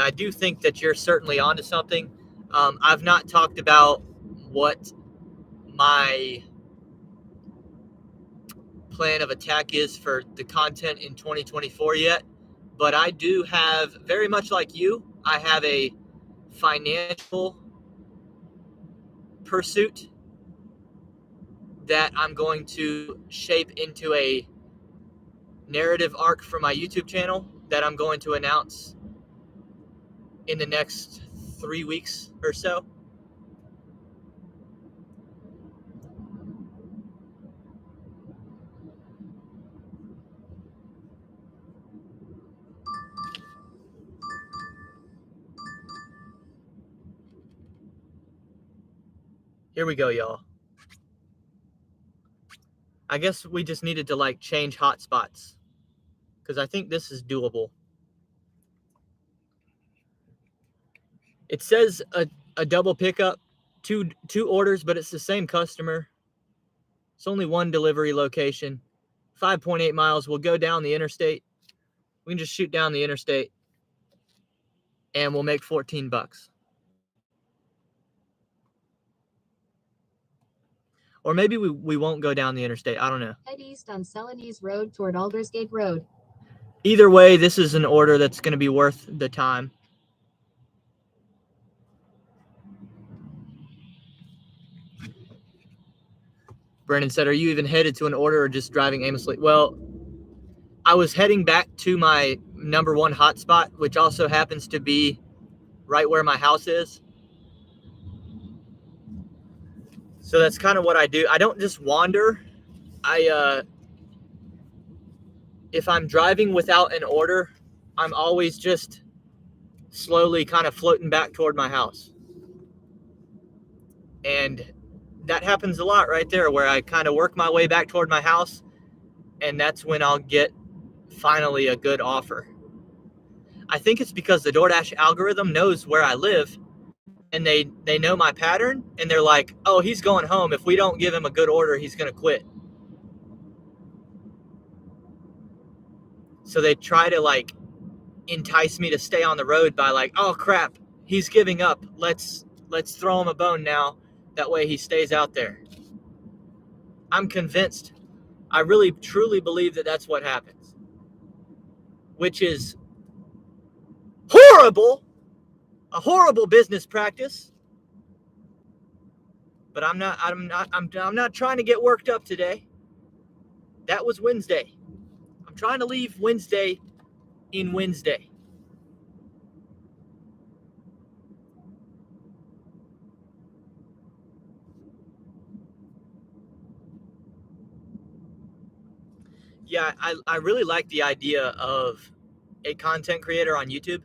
I do think that you're certainly onto something. I've not talked about what my plan of attack is for the content in 2024 yet, but I do have, very much like you, I have a financial pursuit that I'm going to shape into a narrative arc for my YouTube channel that I'm going to announce in the next 3 weeks or so. Here we go, y'all. I guess we just needed to like change hotspots because I think this is doable. It says a double pickup, two orders, but it's the same customer. It's only one delivery location, 5.8 miles. We'll go down the interstate. We can just shoot down the interstate and we'll make $14. Or maybe we won't go down the interstate. I don't know. Head east on Celanese Road toward Aldersgate Road. Either way, this is an order that's going to be worth the time. Brennan said, are you even headed to an order or just driving aimlessly? Well, I was heading back to my number one hotspot, which also happens to be right where my house is. So that's kind of what I do. I don't just wander. If I'm driving without an order, I'm always just slowly kind of floating back toward my house. And that happens a lot right there where I kind of work my way back toward my house, and that's when I'll get finally a good offer. I think it's because the DoorDash algorithm knows where I live, and they know my pattern, and they're like, oh, he's going home. If we don't give him a good order, he's going to quit. So they try to like entice me to stay on the road by like, oh crap, he's giving up. Let's throw him a bone now. That way he stays out there. I'm convinced. I really truly believe that that's what happens, which is horrible, a horrible business practice. But I'm not trying to get worked up today. That was Wednesday. I'm trying to leave Wednesday in Wednesday. Yeah, I really like the idea of a content creator on YouTube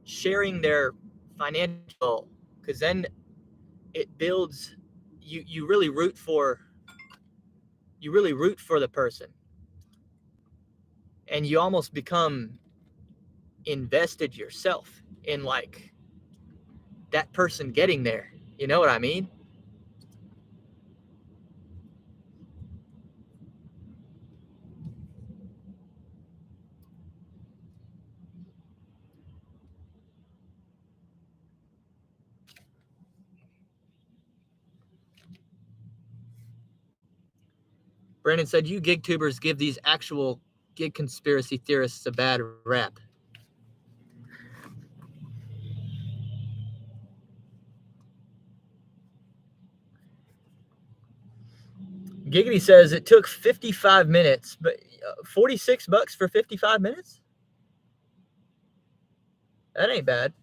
sharing their financial, because then it builds, you really root for the person, and you almost become invested yourself in like that person getting there. You know what I mean? Brandon said, you gig tubers give these actual gig conspiracy theorists a bad rap. Giggity says it took 55 minutes, but $46 for 55 minutes? That ain't bad.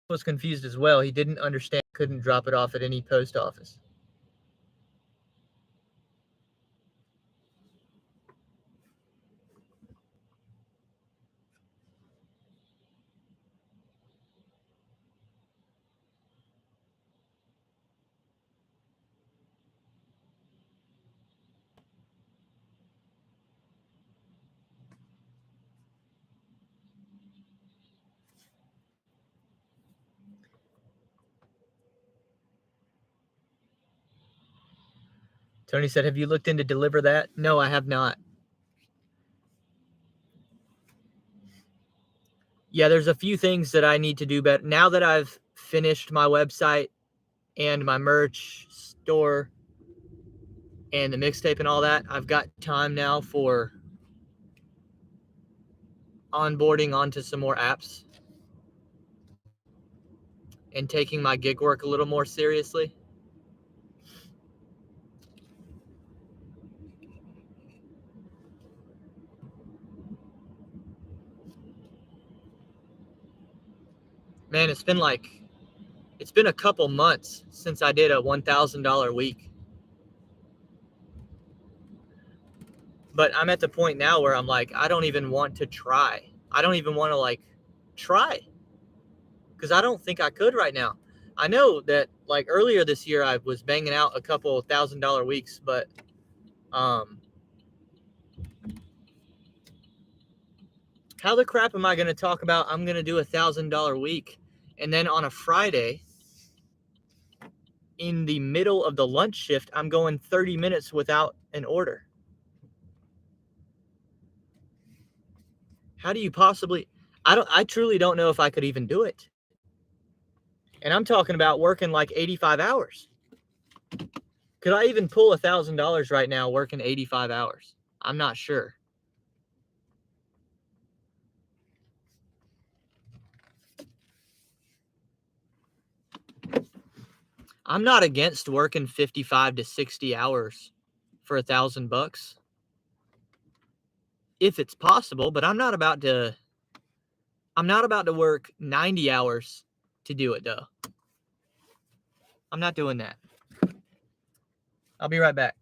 Was confused as well. He didn't understand, couldn't drop it off at any post office. Tony said, have you looked into Deliver That? No, I have not. Yeah, there's a few things that I need to do better. Now that I've finished my website and my merch store and the mixtape and all that, I've got time now for onboarding onto some more apps and taking my gig work a little more seriously. Man, it's been a couple months since I did a $1,000 week. But I'm at the point now where I'm like, I don't even want to try. I don't even want to try, because I don't think I could right now. I know that earlier this year I was banging out a couple $1,000 weeks, but how the crap am I going to talk about I'm going to do $1,000 week, and then on a Friday in the middle of the lunch shift I'm going 30 minutes without an order? How do you possibly? I truly don't know if I could even do it. And I'm talking about working 85 hours. Could I even pull $1,000 right now working 85 hours? I'm not sure. I'm not against working 55 to 60 hours for $1,000 if it's possible, but I'm not about to work 90 hours to do it though. I'm not doing that. I'll be right back.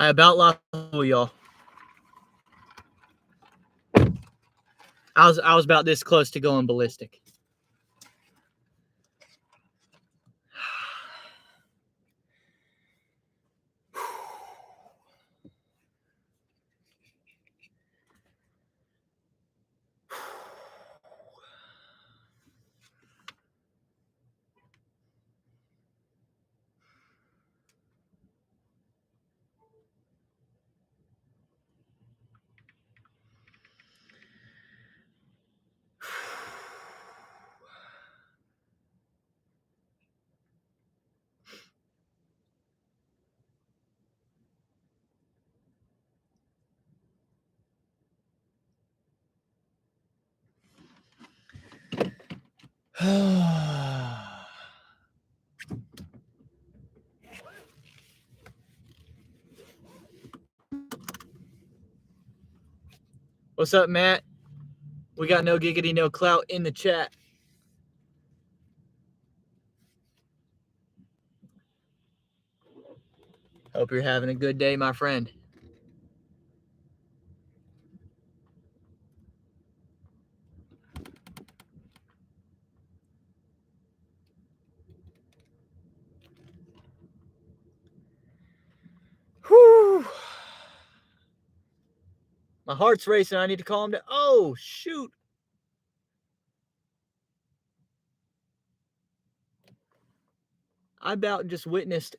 I about lost y'all. I was about this close to going ballistic. What's up, Matt? We got no giggity, no clout in the chat. Hope you're having a good day, my friend. Whew. My heart's racing. I need to calm down. Oh, shoot. I about just witnessed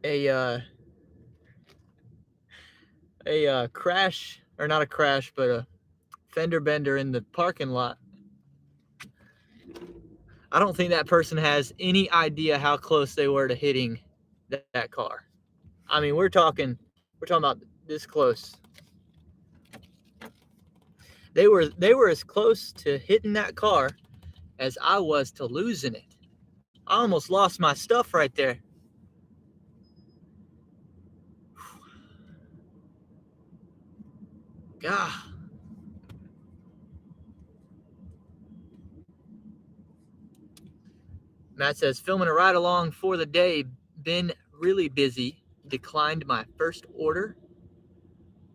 a crash, or not a crash, but a fender bender in the parking lot. I don't think that person has any idea how close they were to hitting that car. I mean, we're talking about this close. They were as close to hitting that car as I was to losing it. I almost lost my stuff right there. God. Matt says, filming a ride along for the day. Been really busy. Declined my first order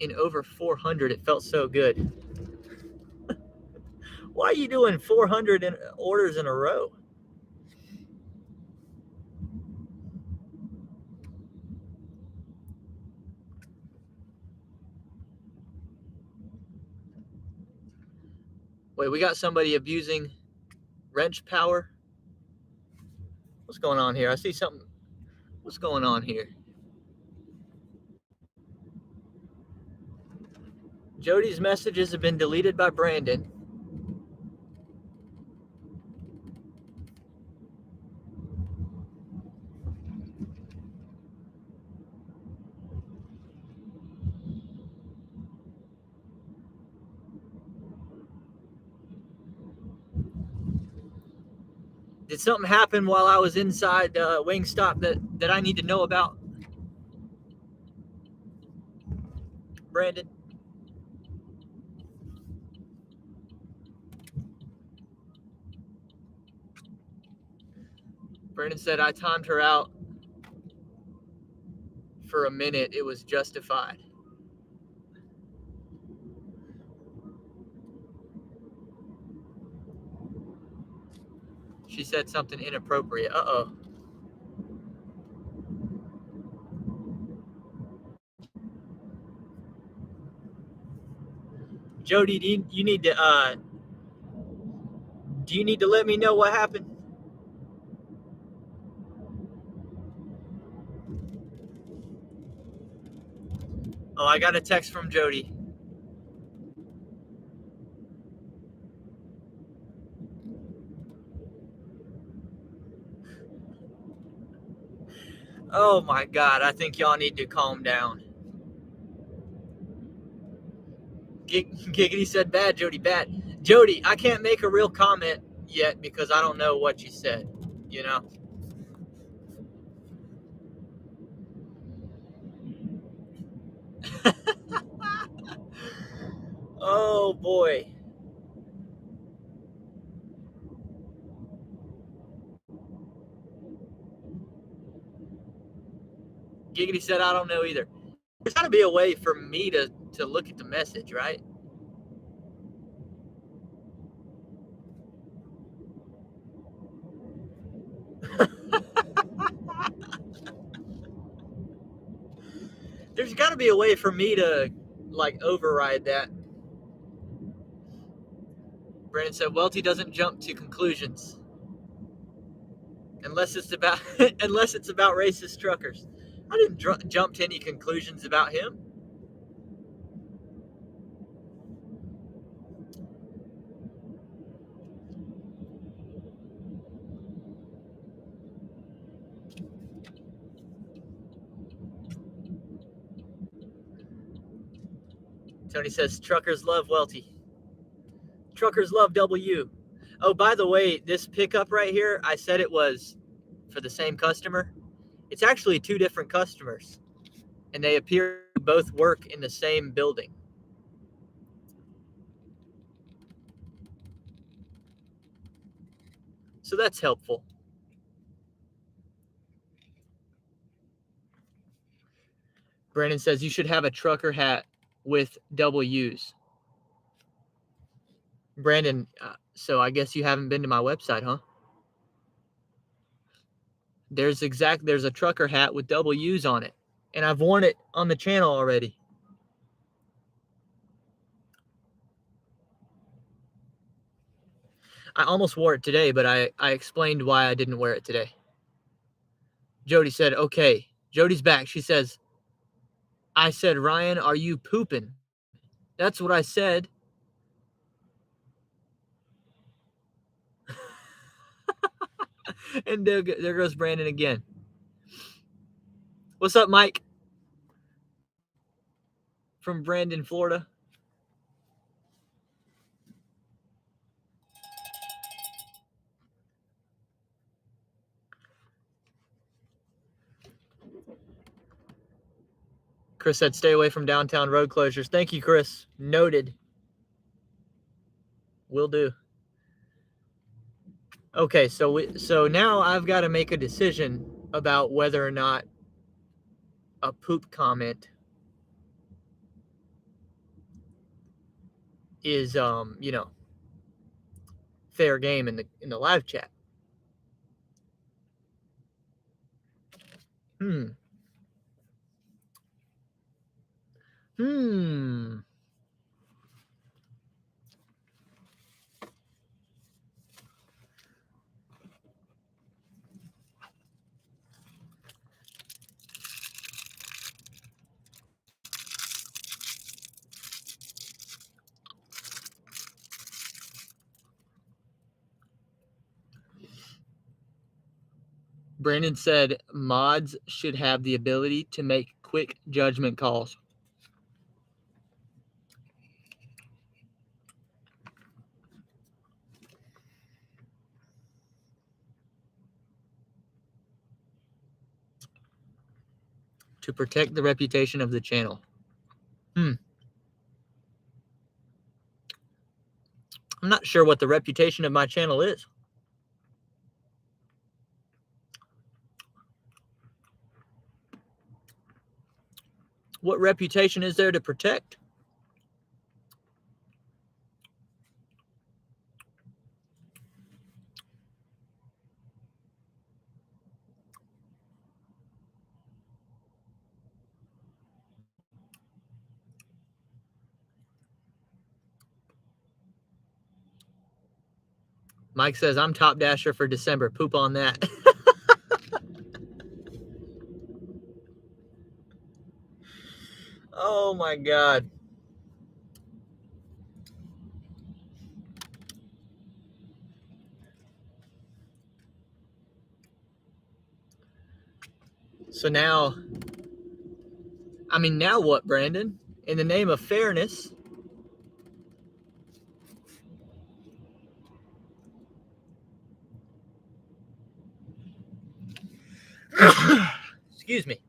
in over 400. It felt so good. Why are you doing 400 orders in a row? Wait, we got somebody abusing wrench power? What's going on here? I see something. What's going on here? Jody's messages have been deleted by Brandon. Did something happen while I was inside Wingstop that I need to know about? Brandon? Brandon said I timed her out for a minute. It was justified. She said something inappropriate. Uh-oh. Jody, do you need to let me know what happened? Oh, I got a text from Jody. Oh my God, I think y'all need to calm down. Giggity said bad, Jody, bad. Jody, I can't make a real comment yet because I don't know what you said, you know? Oh boy. Giggity said, I don't know either. There's got to be a way for me to look at the message, right? There's got to be a way for me to, like, override that. Brandon said, Welty doesn't jump to conclusions. Unless it's about racist truckers. I didn't jump to any conclusions about him. Tony says, truckers love Welty. Truckers love W. Oh, by the way, this pickup right here, I said it was for the same customer. It's actually 2 different customers, and they appear to both work in the same building. So that's helpful. Brandon says you should have a trucker hat with W's. Brandon, so I guess you haven't been to my website, huh? There's a trucker hat with W's on it, and I've worn it on the channel already. I almost wore it today, but I explained why I didn't wear it today. Jody said, okay. Jody's back. She says, I said, Ryan, are you pooping? That's what I said. And there goes Brandon again. What's up, Mike? From Brandon, Florida. Chris said, stay away from downtown road closures. Thank you, Chris. Noted. Will do. Okay, so now I've got to make a decision about whether or not a poop comment is fair game in the live chat. Brandon said mods should have the ability to make quick judgment calls. To protect the reputation of the channel. I'm not sure what the reputation of my channel is. What reputation is there to protect? Mike says, I'm top dasher for December. Poop on that. Oh my God. So now what, Brandon? In the name of fairness. Excuse me.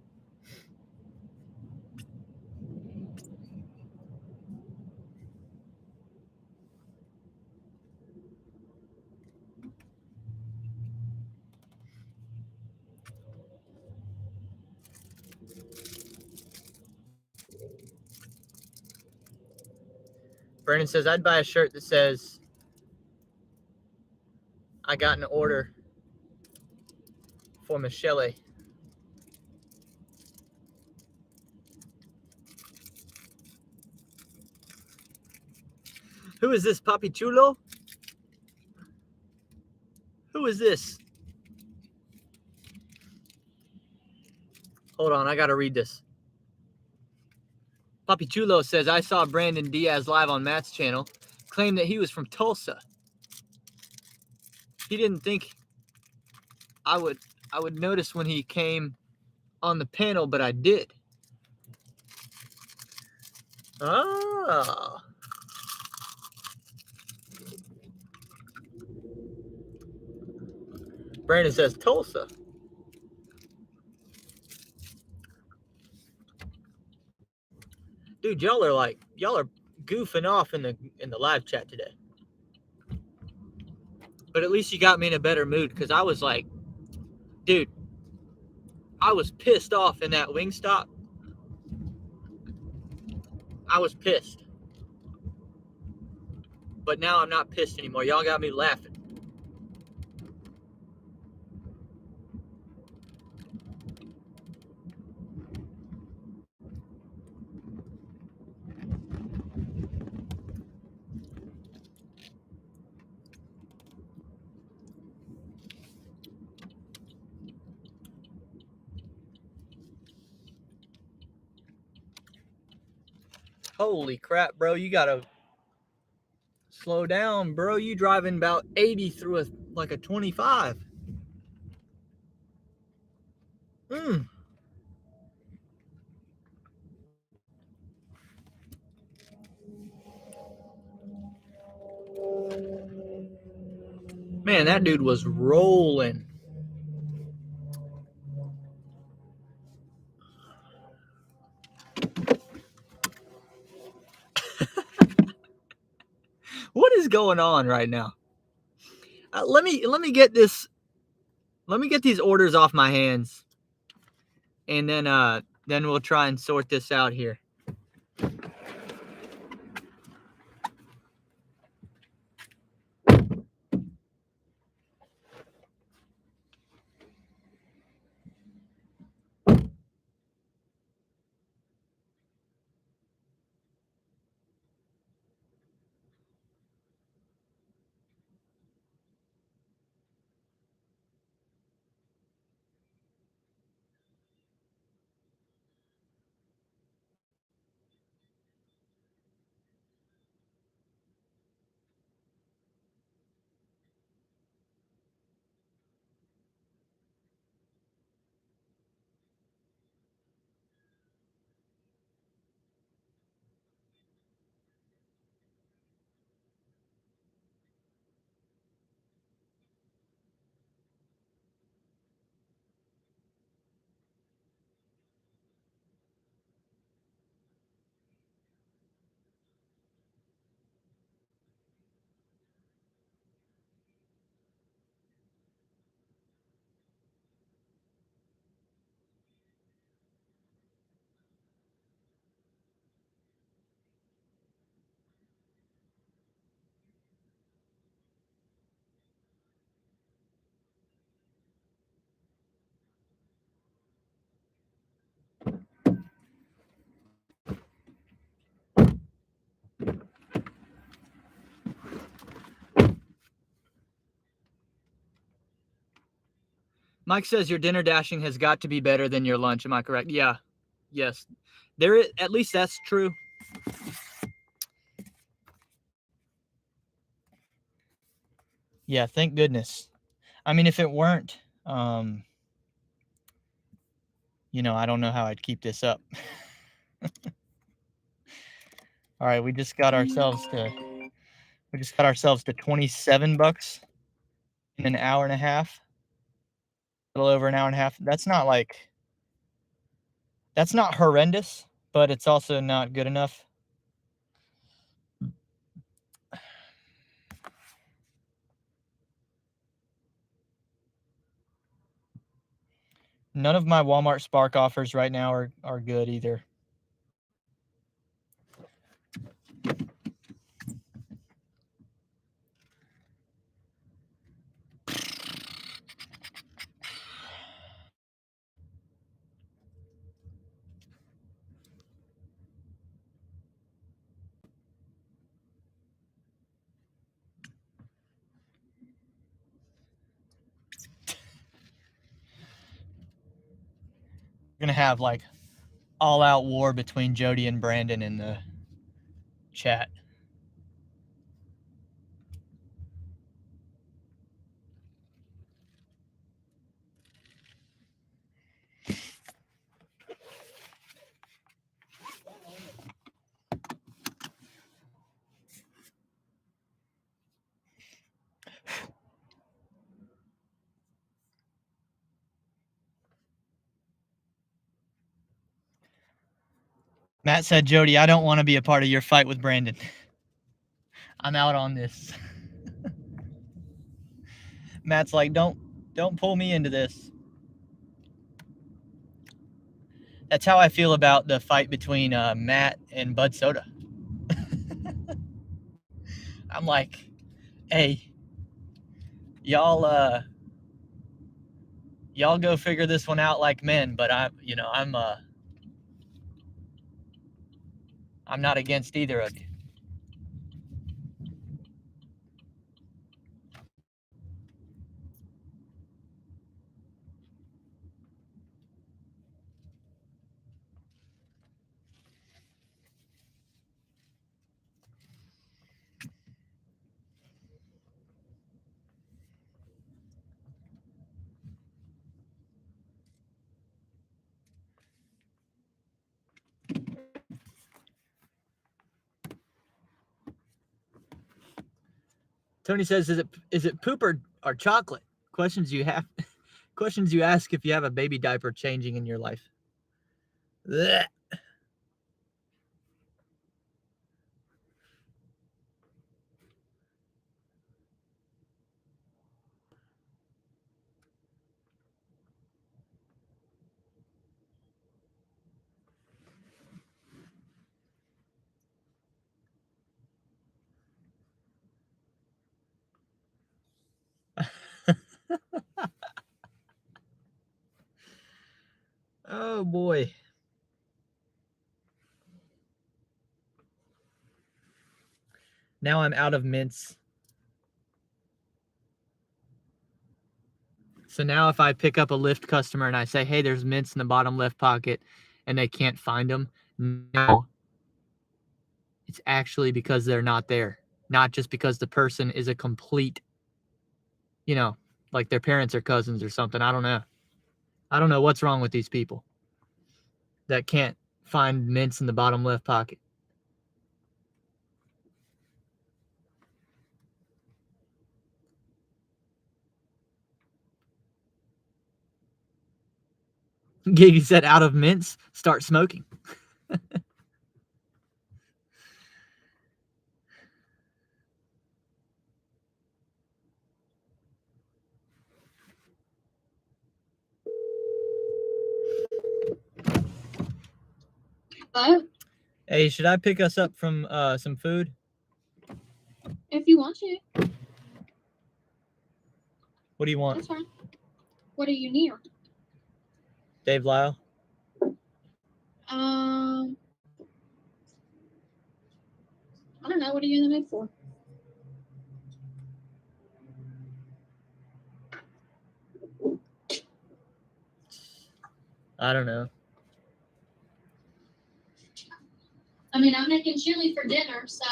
Brandon says, I'd buy a shirt that says, I got an order for Michelle. Who is this, Papi Chulo? Who is this? Hold on, I gotta read this. Papi Chulo says, I saw Brandon Diaz live on Matt's channel, claimed that he was from Tulsa. He didn't think I would notice when he came on the panel, but I did. Oh. Brandon says Tulsa. Dude, y'all are goofing off in the live chat today. But at least you got me in a better mood, because I was like, dude, I was pissed off in that Wingstop. I was pissed. But now I'm not pissed anymore. Y'all got me laughing. Holy crap, bro. You gotta slow down, bro. You driving about 80 through a 25. Man, that dude was rolling. What is going on right now? Let me get this. Let me get these orders off my hands, and then we'll try and sort this out here. Mike says your dinner dashing has got to be better than your lunch. Am I correct? Yeah. Yes. There is, at least that's true. Yeah, thank goodness. I mean, if it weren't, I don't know how I'd keep this up. All right, we just got ourselves to $27 in an hour and a half. A little over an hour and a half. That's not horrendous, but it's also not good enough. None of my Walmart Spark offers right now are good either. gonna have like all-out war between Jody and Brandon in the chat. Matt said, Jody, I don't want to be a part of your fight with Brandon. I'm out on this. Matt's like, don't pull me into this. That's how I feel about the fight between Matt and Bud Soda. I'm like, hey, y'all go figure this one out like men, but I'm not against either of you. Tony says, is it poop or chocolate? Questions you ask if you have a baby diaper changing in your life. Blech. Oh boy. Now I'm out of mints. So now if I pick up a Lyft customer and I say, hey, there's mints in the bottom left pocket, and they can't find them, now it's actually because they're not there. Not just because the person is a complete, like their parents are cousins or something. I don't know. I don't know what's wrong with these people that can't find mints in the bottom left pocket. Gigi said, out of mints, start smoking. Hello? Hey, should I pick us up from some food? If you want to, What do you want? that's fine. What are you near? Dave Lyle? I don't know. What are you in the mood for? I don't know. I mean, I'm making chili for dinner, so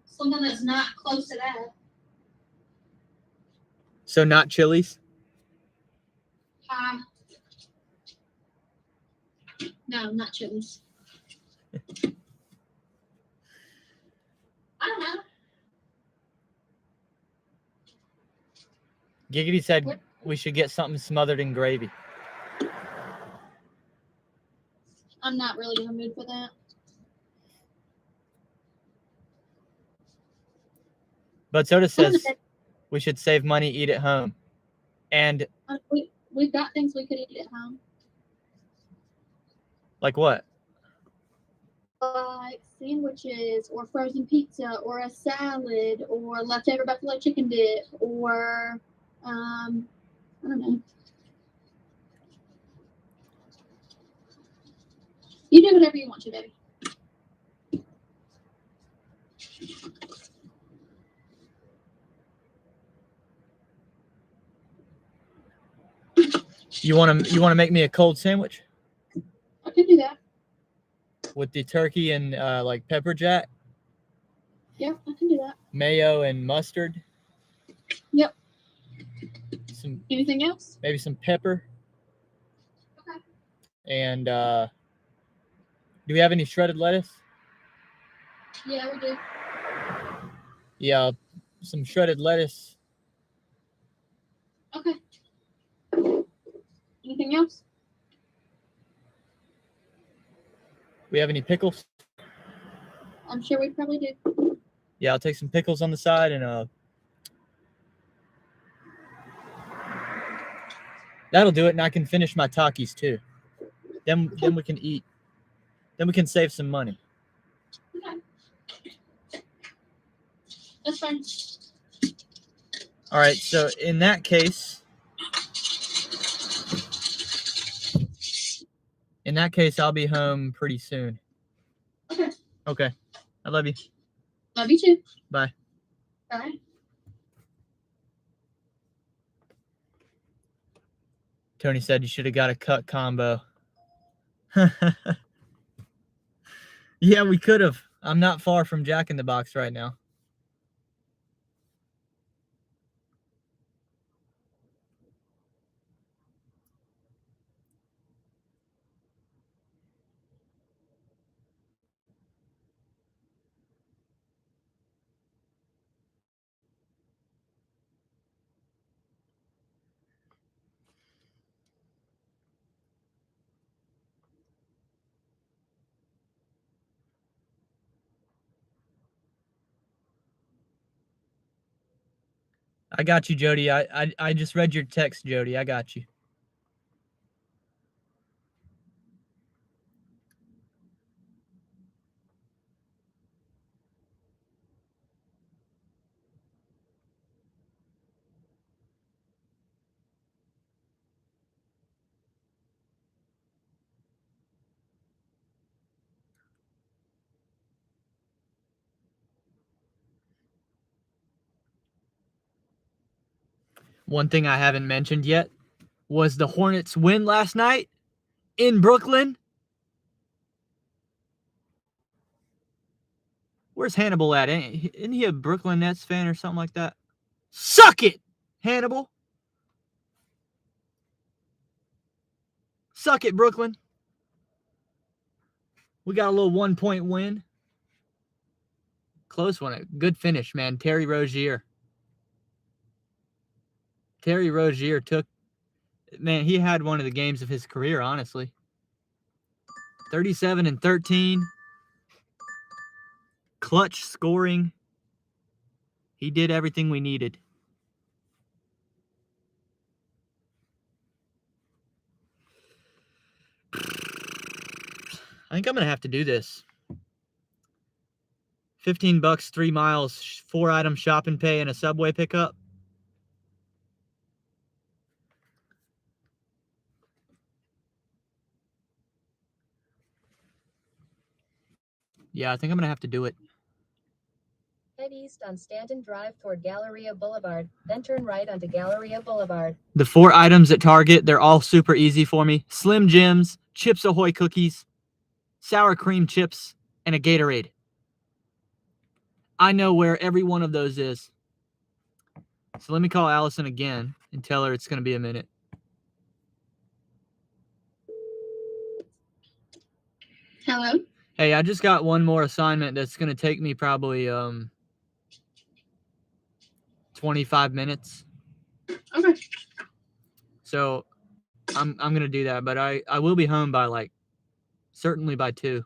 something that's not close to that. So not Chili's? No, not chilies. I don't know. Giggity said What? we should get something smothered in gravy. I'm not really in the mood for that. But Soda says we should save money, eat at home. And We've got things we could eat at home. like what? Like sandwiches or frozen pizza or a salad or leftover buffalo chicken dip or I don't know. You do whatever you want to, baby. You want to make me a cold sandwich? can do that. with the turkey and like pepper jack, Yeah, I can do that. mayo and mustard. Yep. Some Anything else? maybe some pepper. Okay. And do we have any shredded lettuce? Yeah, we do. Yeah, some shredded lettuce. Okay. Anything else? We have any pickles? I'm sure we probably do. Yeah, I'll take some pickles on the side and that'll do it, and I can finish my Takis too. Then we can eat. Then we can save some money. Okay. That's fine. All right, so in that case, I'll be home pretty soon. Okay. Okay. I love you. Love you too. Bye. Bye. Tony said you should have got a cut combo. Yeah, we could have. I'm not far from Jack in the Box right now. I got you, Jody. I just read your text, Jody. I got you. One thing I haven't mentioned yet was the Hornets win last night in Brooklyn. Where's Hannibal at? Isn't he a Brooklyn Nets fan or something like that? Suck it, Hannibal. Suck it, Brooklyn. We got a little 1-point win. Close one. Good finish, man. Terry Rozier. Terry Rozier took, man, he had one of the games of his career, honestly. 37 and 13. Clutch scoring. He did everything we needed. I think I'm going to have to do this. $15, 3 miles, 4-item shop and pay, and a Subway pickup. Yeah, I think I'm going to have to do it. Head east on Stanton Drive toward Galleria Boulevard, then turn right onto Galleria Boulevard. The 4 items at Target, they're all super easy for me. Slim Jims, Chips Ahoy cookies, sour cream chips, and a Gatorade. I know where every one of those is. So let me call Allison again and tell her it's going to be a minute. Hello? Hey, I just got one more assignment that's going to take me probably 25 minutes. Okay. So I'm going to do that, but I will be home by certainly by 2.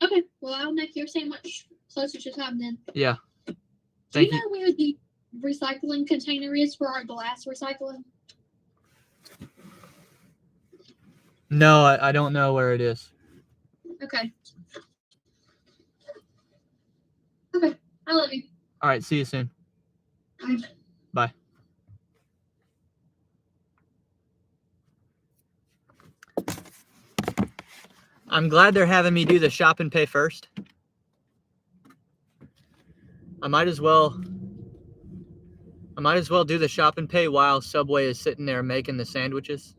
Okay. Well, I'll make your sandwich closer to time then. Yeah. Do you know where the recycling container is for our glass recycling? No, I don't know where it is. Okay. Okay. I love you. All right. See you soon. Bye. Bye. I'm glad they're having me do the shop and pay first. I might as well do the shop and pay while Subway is sitting there making the sandwiches.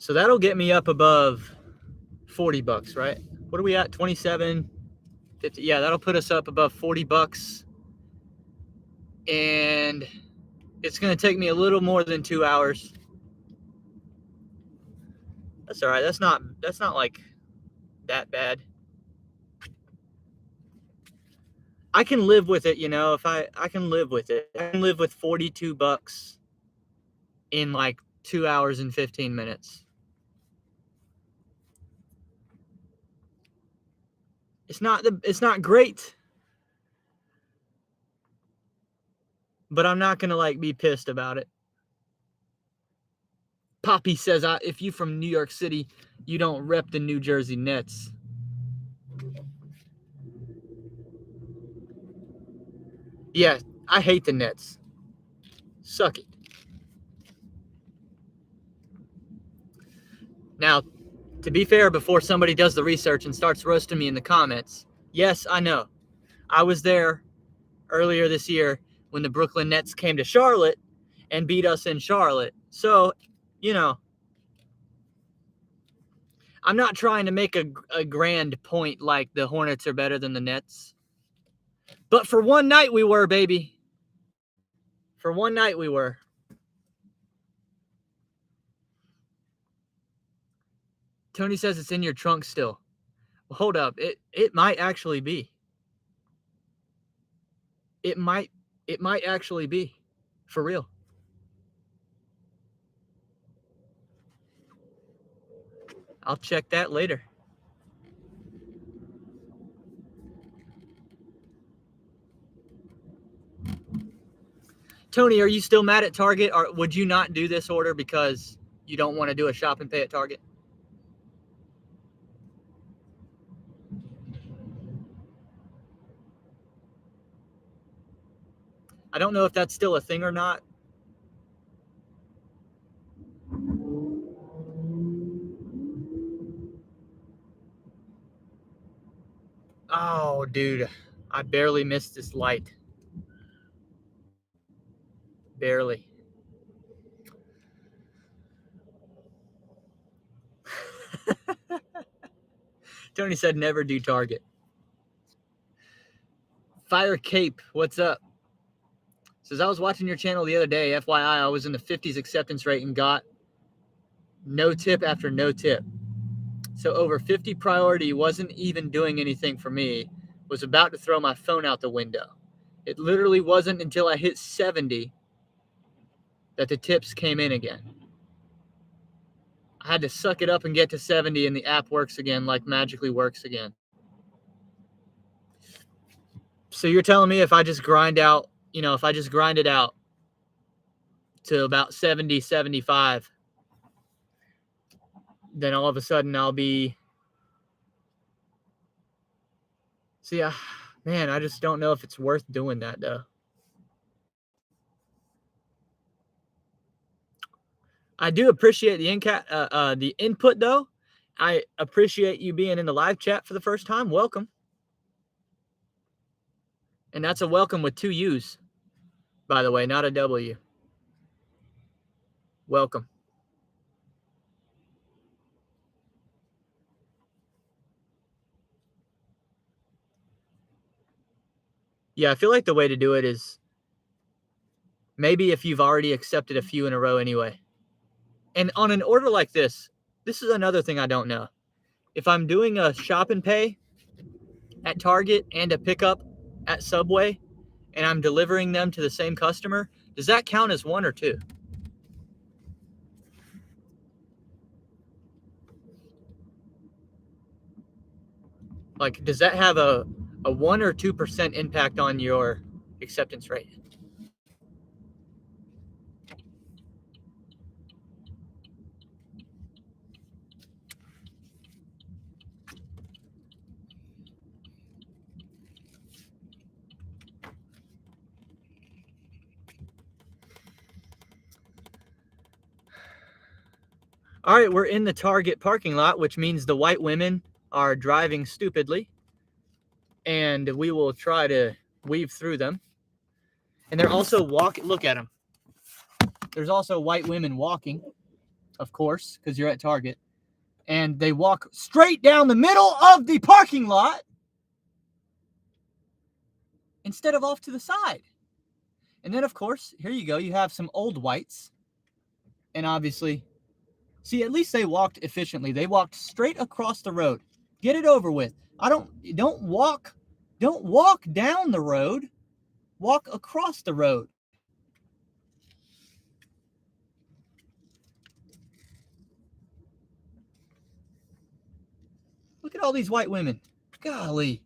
So that'll get me up above $40, right? What are we at? 27, 50. Yeah, that'll put us up above $40. And it's going to take me a little more than 2 hours. That's all right. That's not like that bad. I can live with it, you know, if I can live with it. I can live with $42 in like 2 hours and 15 minutes. It's not great. But I'm not going to like be pissed about it. Poppy says, if you from New York City, you don't rep the New Jersey Nets. Yeah, I hate the Nets. Suck it. Now, to be fair, before somebody does the research and starts roasting me in the comments, yes, I know. I was there earlier this year when the Brooklyn Nets came to Charlotte and beat us in Charlotte. So, you know, I'm not trying to make a grand point like the Hornets are better than the Nets. But for one night we were, baby. For one night we were. Tony says it's in your trunk still. Well, hold up. It might actually be. It might actually be. For real. I'll check that later. Tony, are you still mad at Target? Or would you not do this order because you don't want to do a shop and pay at Target? I don't know if that's still a thing or not. Oh, dude. I barely missed this light. Barely. Tony said never do Target. Fire Cape, what's up? Says, I was watching your channel the other day. FYI, I was in the 50s acceptance rate and got no tip after no tip. So over 50 priority wasn't even doing anything for me. Was about to throw my phone out the window. It literally wasn't until I hit 70 that the tips came in again. I had to suck it up and get to 70 and the app works again, like magically works again. So you're telling me if I just grind out, you know, if I just grind it out to about 70, 75, then all of a sudden I'll be, see, man, I just don't know if it's worth doing that though. I do appreciate the input though. I appreciate you being in the live chat for the first time. Welcome. And that's a welcome with 2 U's, by the way, not a W. Welcome. Yeah, I feel like the way to do it is maybe if you've already accepted a few in a row anyway. And on an order like this is another thing I don't know. If I'm doing a shop and pay at Target and a pickup at Subway and I'm delivering them to the same customer, does that count as 1 or 2? Like, does that have a 1 or 2% impact on your acceptance rate? All right, we're in the Target parking lot, which means the white women are driving stupidly. And we will try to weave through them. And they're also walking. Look at them. There's also white women walking. of course, because you're at Target. And they walk straight down the middle of the parking lot instead of off to the side. And then, of course, here you go. You have some old whites. And obviously, see, at least they walked efficiently. They walked straight across the road. Get it over with. Don't walk down the road. Walk across the road. Look at all these white women. Golly.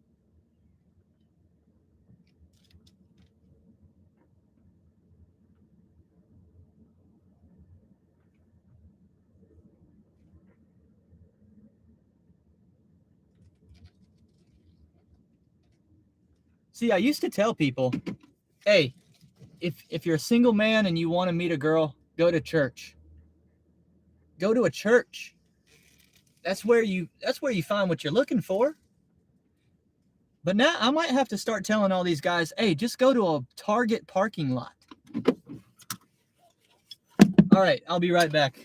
See, I used to tell people, hey, if you're a single man and you want to meet a girl, go to church. Go to a church. That's where you find what you're looking for. But now I might have to start telling all these guys, hey, just go to a Target parking lot. All right, I'll be right back.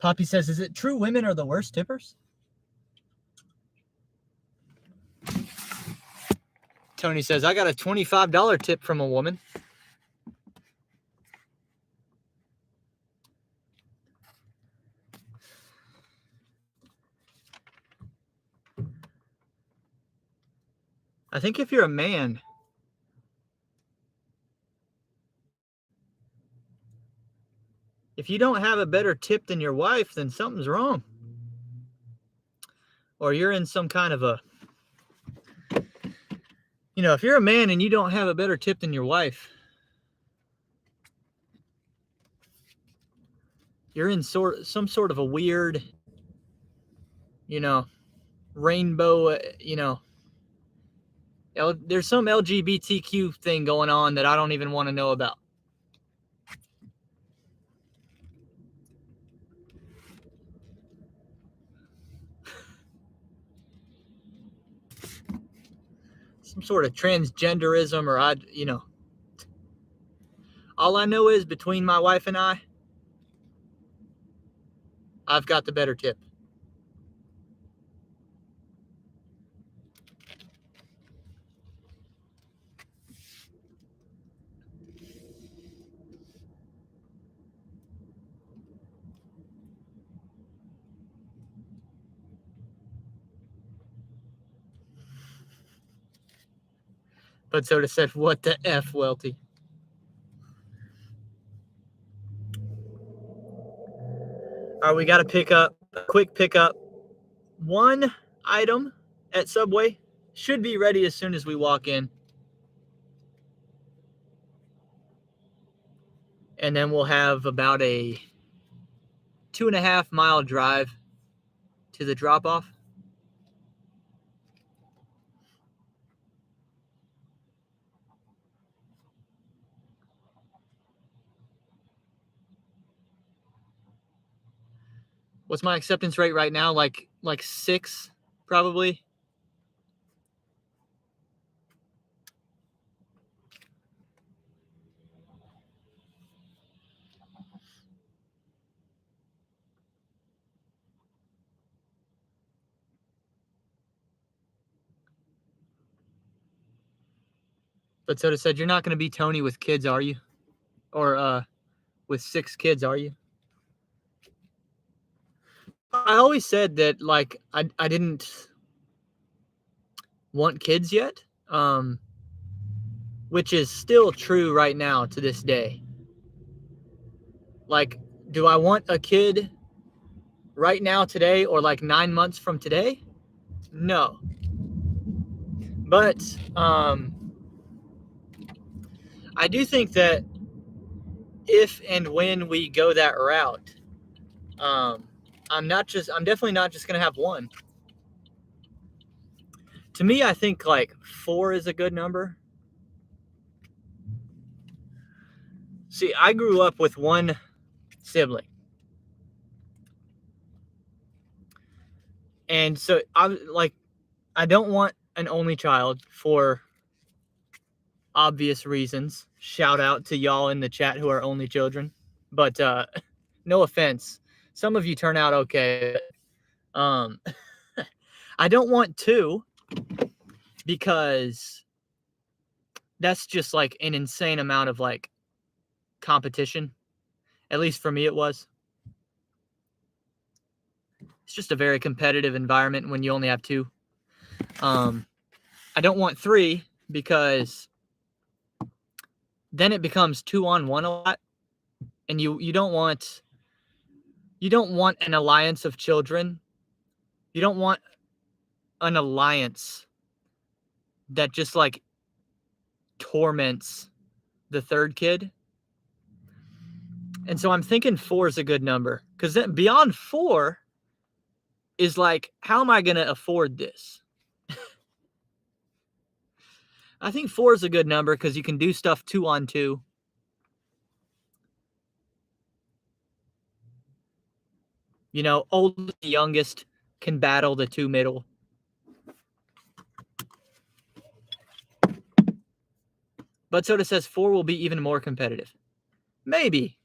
Poppy says, is it true women are the worst tippers? Tony says, I got a $25 tip from a woman. I think if you're a man, if you don't have a better tip than your wife, then something's wrong. Or you're in some kind of a, if you're a man and you don't have a better tip than your wife, you're in some sort of a weird, rainbow, there's some LGBTQ thing going on that I don't even want to know about. Some sort of transgenderism or all I know is between my wife and I've got the better tip. But Soda said, what the F, Welty? All right, we got to pick up, a quick pickup. One item at Subway should be ready as soon as we walk in. And then we'll have about a 2.5 mile drive to the drop-off. What's my acceptance rate right now? Like 6, probably. But Soda said, you're not going to be Tony with kids, are you? Or with 6 kids, are you? I always said that, like, I didn't want kids yet, which is still true right now to this day. Like, do I want a kid right now today or like 9 months from today? No. But I do think that if and when we go that route, I'm definitely not just going to have one. To me, I think like 4 is a good number. See, I grew up with one sibling. And so I don't want an only child for obvious reasons. Shout out to y'all in the chat who are only children. But no offense. Some of you turn out okay. I don't want 2 because that's just like an insane amount of like competition. At least for me it was. It's just a very competitive environment when you only have 2. I don't want 3 because then it becomes 2-on-1 a lot, and you don't want an alliance of children. You don't want an alliance that just like torments the 3rd kid. And so I'm thinking 4 is a good number, because then beyond 4 is like, how am I going to afford this? I think 4 is a good number because you can do stuff 2-on-2. Oldest and youngest can battle the 2 middle. But Soda says 4 will be even more competitive. Maybe.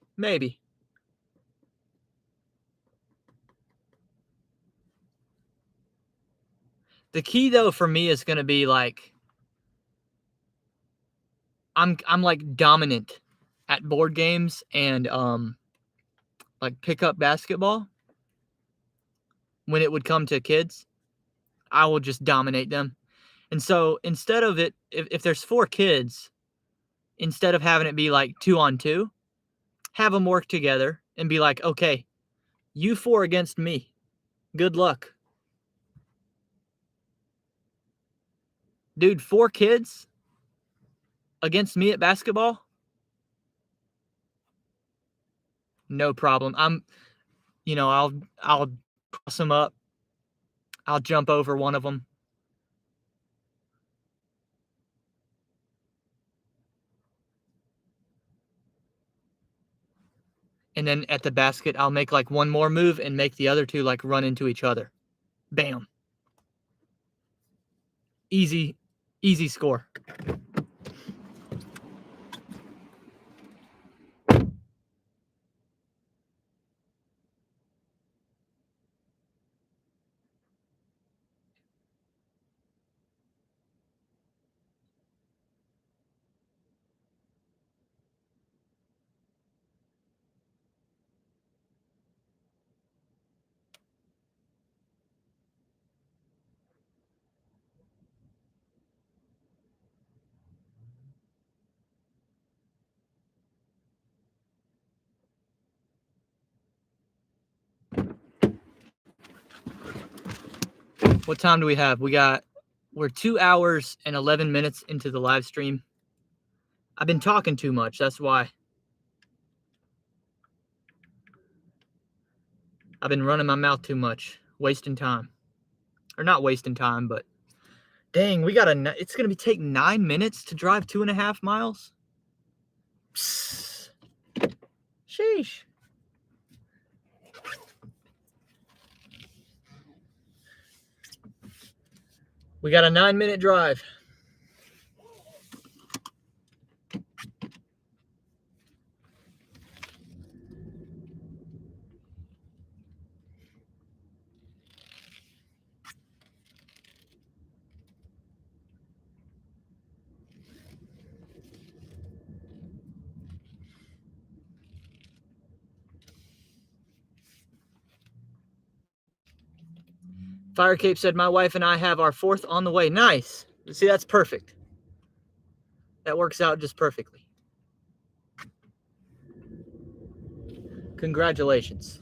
The key though for me is going to be like I'm like dominant at board games and like pickup basketball. When it would come to kids, I will just dominate them. And so instead of it, if there's 4 kids, instead of having it be like 2-on-2, have them work together and be like, okay, you 4 against me. Good luck. Dude, 4 kids against me at basketball? No problem. I'll cross them up. I'll jump over one of them. And then at the basket, I'll make like one more move and make the other 2 like run into each other. Bam. Easy score. What time do we have? We're 2 hours and 11 minutes into the live stream. I've been talking too much. That's why. I've been running my mouth too much, wasting time. Or not wasting time, but dang, it's going to take 9 minutes to drive 2.5 miles. Psst. Sheesh. We got a 9-minute drive. Fire Cape said, my wife and I have our 4th on the way. Nice. See, that's perfect. That works out just perfectly. Congratulations.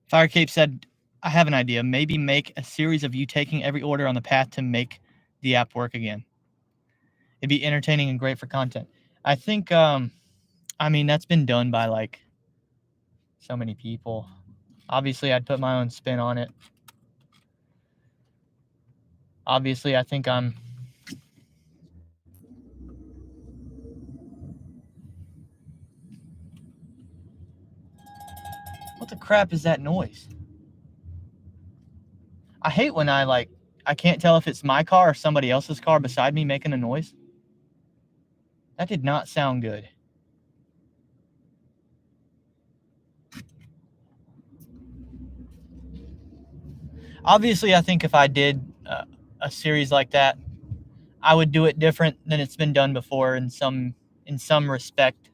Fire Cape said, I have an idea. Maybe make a series of you taking every order on the path to make the app work again. It'd be entertaining and great for content. I think, that's been done by like so many people. Obviously, I'd put my own spin on it. Obviously, I think I'm... What the crap is that noise? I hate when I can't tell if it's my car or somebody else's car beside me making a noise. That did not sound good. Obviously, I think if I did a series like that, I would do it different than it's been done before in some respect.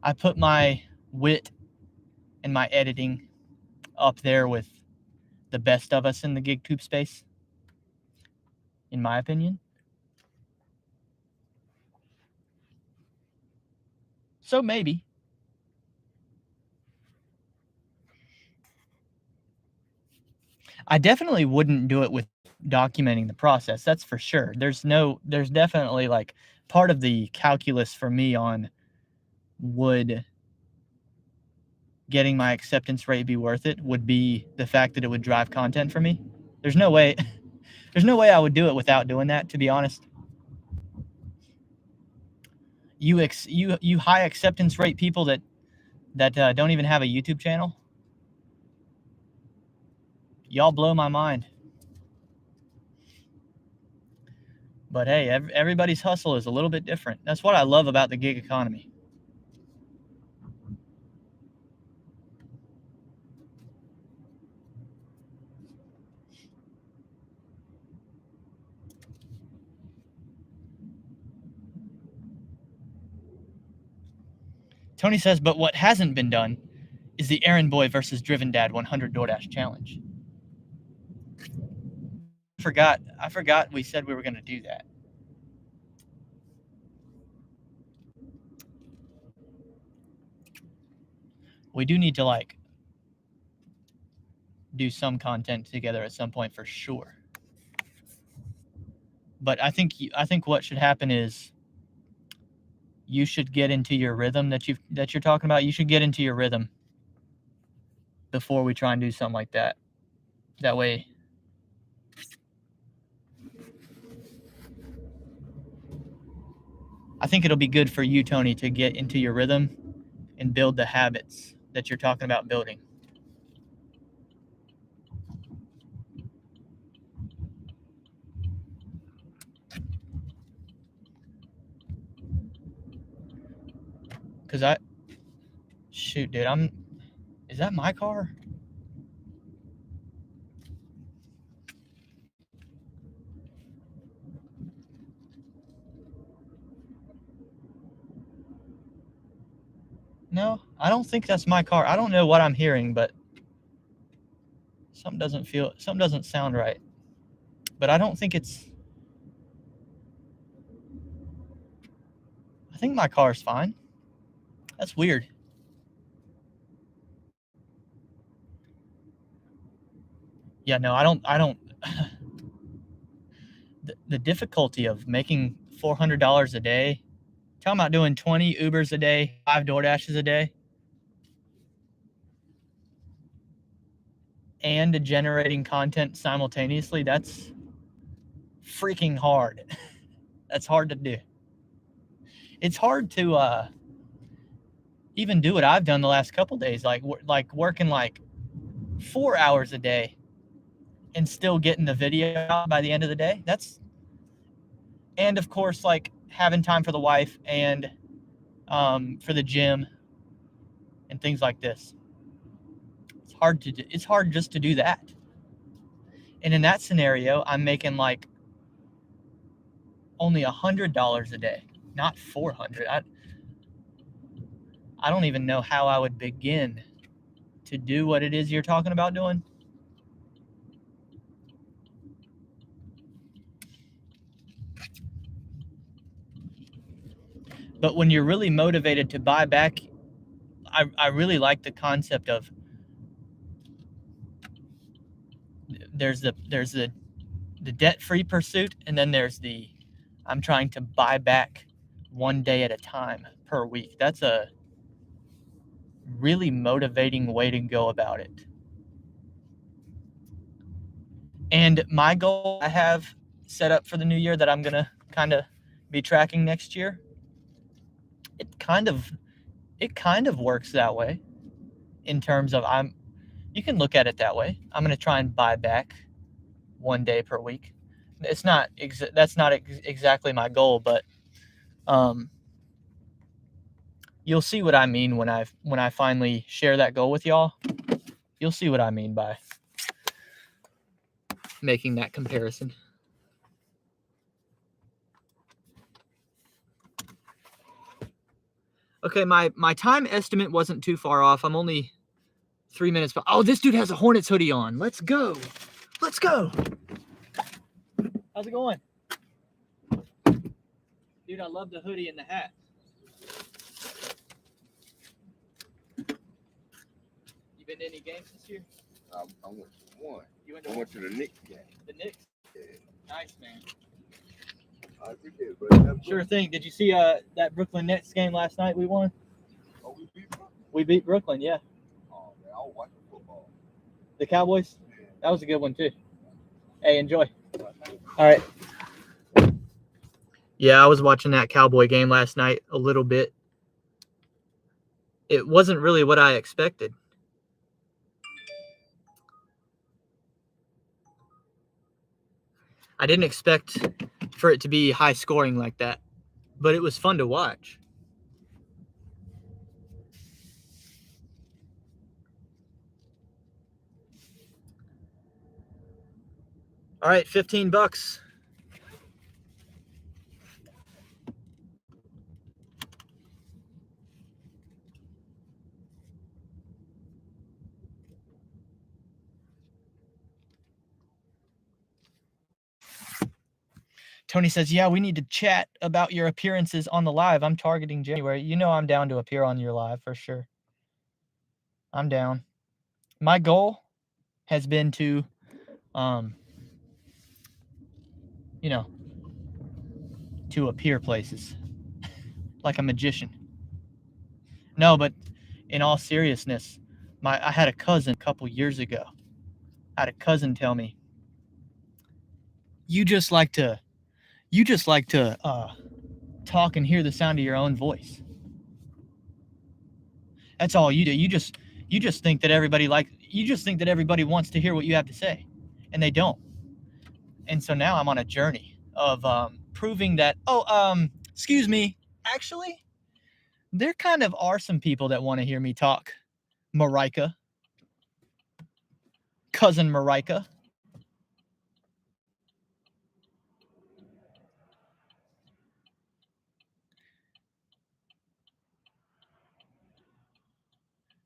I put my wit and my editing up there with the best of us in the GigTube space, in my opinion. So maybe. I definitely wouldn't do it with documenting the process. That's for sure. There's definitely like part of the calculus for me on would getting my acceptance rate be worth it would be the fact that it would drive content for me. There's no way I would do it without doing that, to be honest. you high acceptance rate people that don't even have a YouTube channel. Y'all blow my mind. But hey, everybody's hustle is a little bit different. That's what I love about the gig economy. Tony says, but what hasn't been done is the Errand Boy versus Driven Dad 100 DoorDash challenge. I forgot we said we were going to do that. We do need to like do some content together at some point for sure. But I think what should happen is you should get into your rhythm that you're talking about. You should get into your rhythm before we try and do something like that. That way I think it'll be good for you, Tony, to get into your rhythm and build the habits that you're talking about building. Because shoot, dude, is that my car? No, I don't think that's my car. I don't know what I'm hearing, but something doesn't sound right. But I don't think it's, I think my car's fine. That's weird. Yeah, no, I don't. The difficulty of making $400 a day, talking about doing 20 Ubers a day, 5 DoorDashes a day, and generating content simultaneously, that's freaking hard. That's hard to do. It's hard to even do what I've done the last couple days, like working like 4 hours a day and still getting the video out by the end of the day. And of course, like having time for the wife and for the gym and things like this. It's hard just to do that. And in that scenario, I'm making like only $100 a day, not $400. I don't even know how I would begin to do what it is you're talking about doing. But when you're really motivated to buy back, I really like the concept of there's the debt-free pursuit, and then there's the I'm trying to buy back one day at a time per week. That's a really motivating way to go about it. And my goal I have set up for the new year that I'm gonna kind of be tracking next year, it kind of works that way in terms of you can look at it that way. I'm gonna try and buy back one day per week. That's not exactly my goal, but you'll see what I mean when I finally share that goal with y'all. You'll see what I mean by making that comparison. Okay, my time estimate wasn't too far off. I'm only 3 minutes. Oh, this dude has a Hornets hoodie on. Let's go. Let's go. How's it going? Dude, I love the hoodie and the hat. You been to any games this year? I went to one. You I went to the Knicks game. The Knicks? Yeah. Nice, man. I appreciate it, brother. Sure thing. Did you see that Brooklyn Nets game last night we won? Oh, we beat Brooklyn? We beat Brooklyn, yeah. Oh, man, I was watching football. The Cowboys? Yeah. That was a good one, too. Hey, enjoy. All right. Yeah, I was watching that Cowboy game last night a little bit. It wasn't really what I expected. I didn't expect for it to be high scoring like that, but it was fun to watch. All right, $15. Tony says, yeah, we need to chat about your appearances on the live. I'm targeting January. You know I'm down to appear on your live for sure. I'm down. My goal has been to, to appear places like a magician. No, but in all seriousness, I had a cousin a couple years ago. I had a cousin tell me, you just like to talk and hear the sound of your own voice. That's all you do. You just think that everybody wants to hear what you have to say, and they don't. And so now I'm on a journey of proving that. Excuse me. Actually, there kind of are some people that want to hear me talk. Marika, cousin Marika.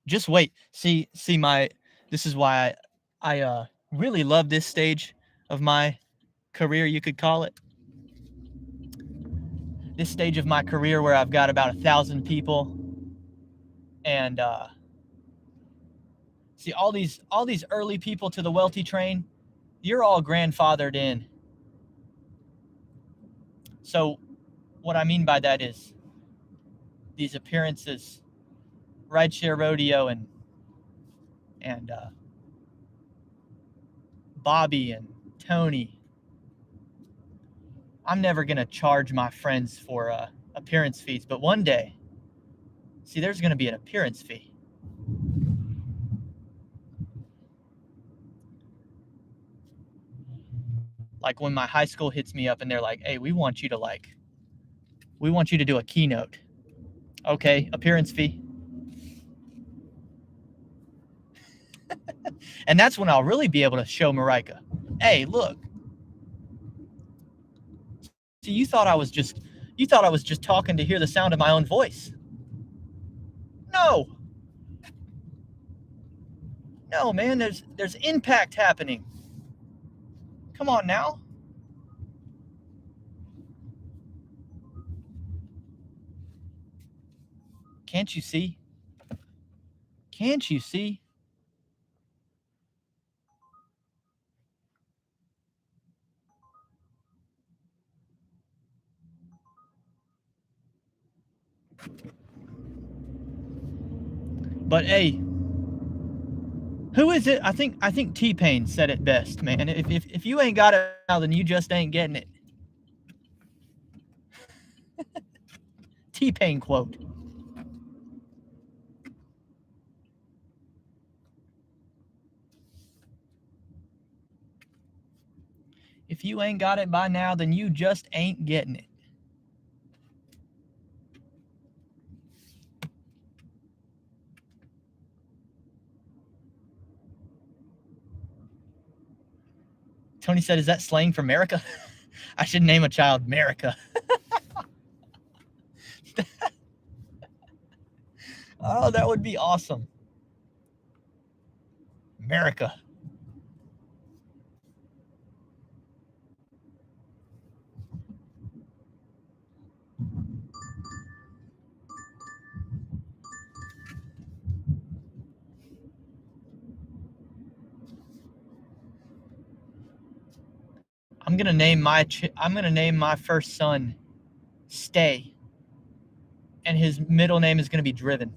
Just wait. See this is why I really love this stage of my career, you could call it. This stage of my career where I've got about 1,000 people, and see all these early people to the Welty train, you're all grandfathered in. So what I mean by that is these appearances, Rideshare Rodeo and Bobby and Tony. I'm never gonna charge my friends for appearance fees, but one day, see, there's gonna be an appearance fee. Like when my high school hits me up and they're like, hey, we want you to do a keynote. Okay, appearance fee. And that's when I'll really be able to show Marika, hey, look. See, you thought I was just talking to hear the sound of my own voice. No, man, there's impact happening. Come on now. Can't you see? Can't you see? But hey, who is it? I think T-Pain said it best, man. If you ain't got it now, then you just ain't getting it. T-Pain quote. If you ain't got it by now, then you just ain't getting it. Tony said, is that slang for America? I should name a child America. Oh, that would be awesome. America. I'm gonna name my first son Stay, and his middle name is gonna be Driven.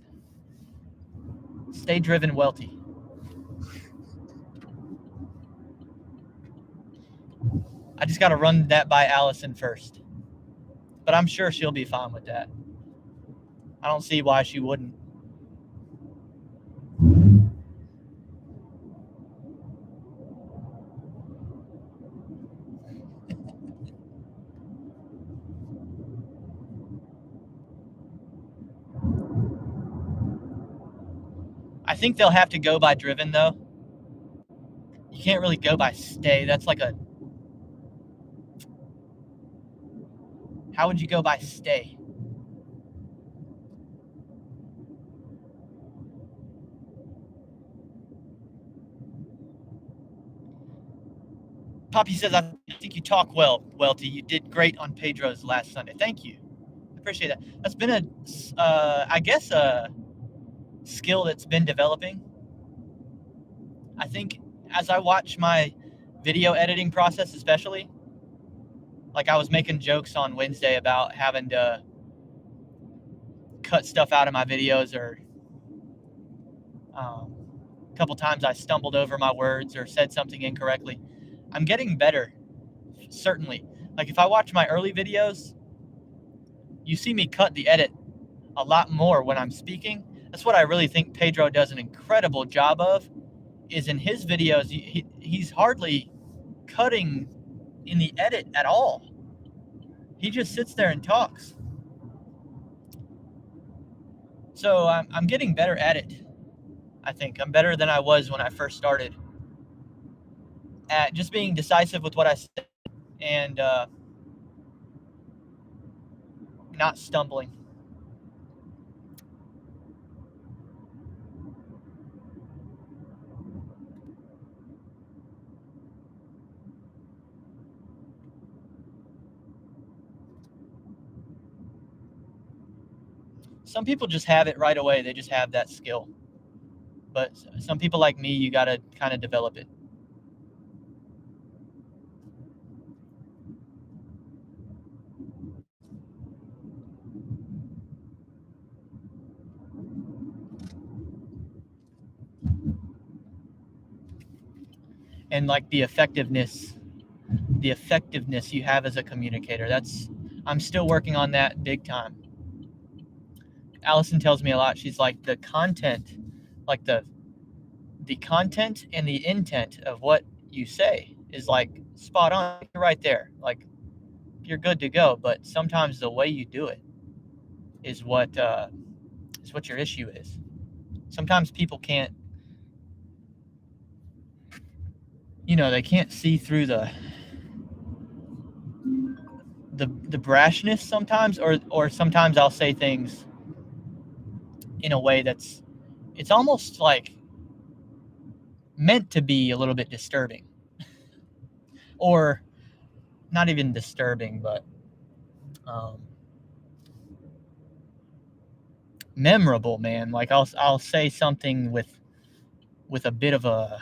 Stay Driven Welty. I just gotta run that by Allison first. but I'm sure she'll be fine with that. I don't see why she wouldn't. I think they'll have to go by driven, though. You can't really go by stay. That's like a... How would you go by stay? Poppy says, I think you talk well, Welty. You did great on Pedro's last Sunday. Thank you. I appreciate that. That's been I guess a skill that's been developing. I think as I watch my video editing process, especially, like I was making jokes on Wednesday about having to cut stuff out of my videos, or a couple times I stumbled over my words or said something incorrectly. I'm getting better, certainly. Like if I watch my early videos, you see me cut the edit a lot more when I'm speaking. That's what I really think Pedro does an incredible job of, is in his videos, he's hardly cutting in the edit at all. He just sits there and talks. So I'm getting better at it. I think I'm better than I was when I first started at just being decisive with what I said and not stumbling. Some people just have it right away. They just have that skill. But some people like me, you got to kind of develop it. And like the effectiveness you have as a communicator. I'm still working on that big time. Allison tells me a lot. She's like, the content, like the content and the intent of what you say is like spot on. You're right there. Like you're good to go. But sometimes the way you do it is what your issue is. Sometimes people can't, they can't see through the brashness sometimes, or sometimes I'll say things in a way it's almost like meant to be a little bit disturbing, or not even disturbing, but memorable, man. Like I'll say something with a bit of a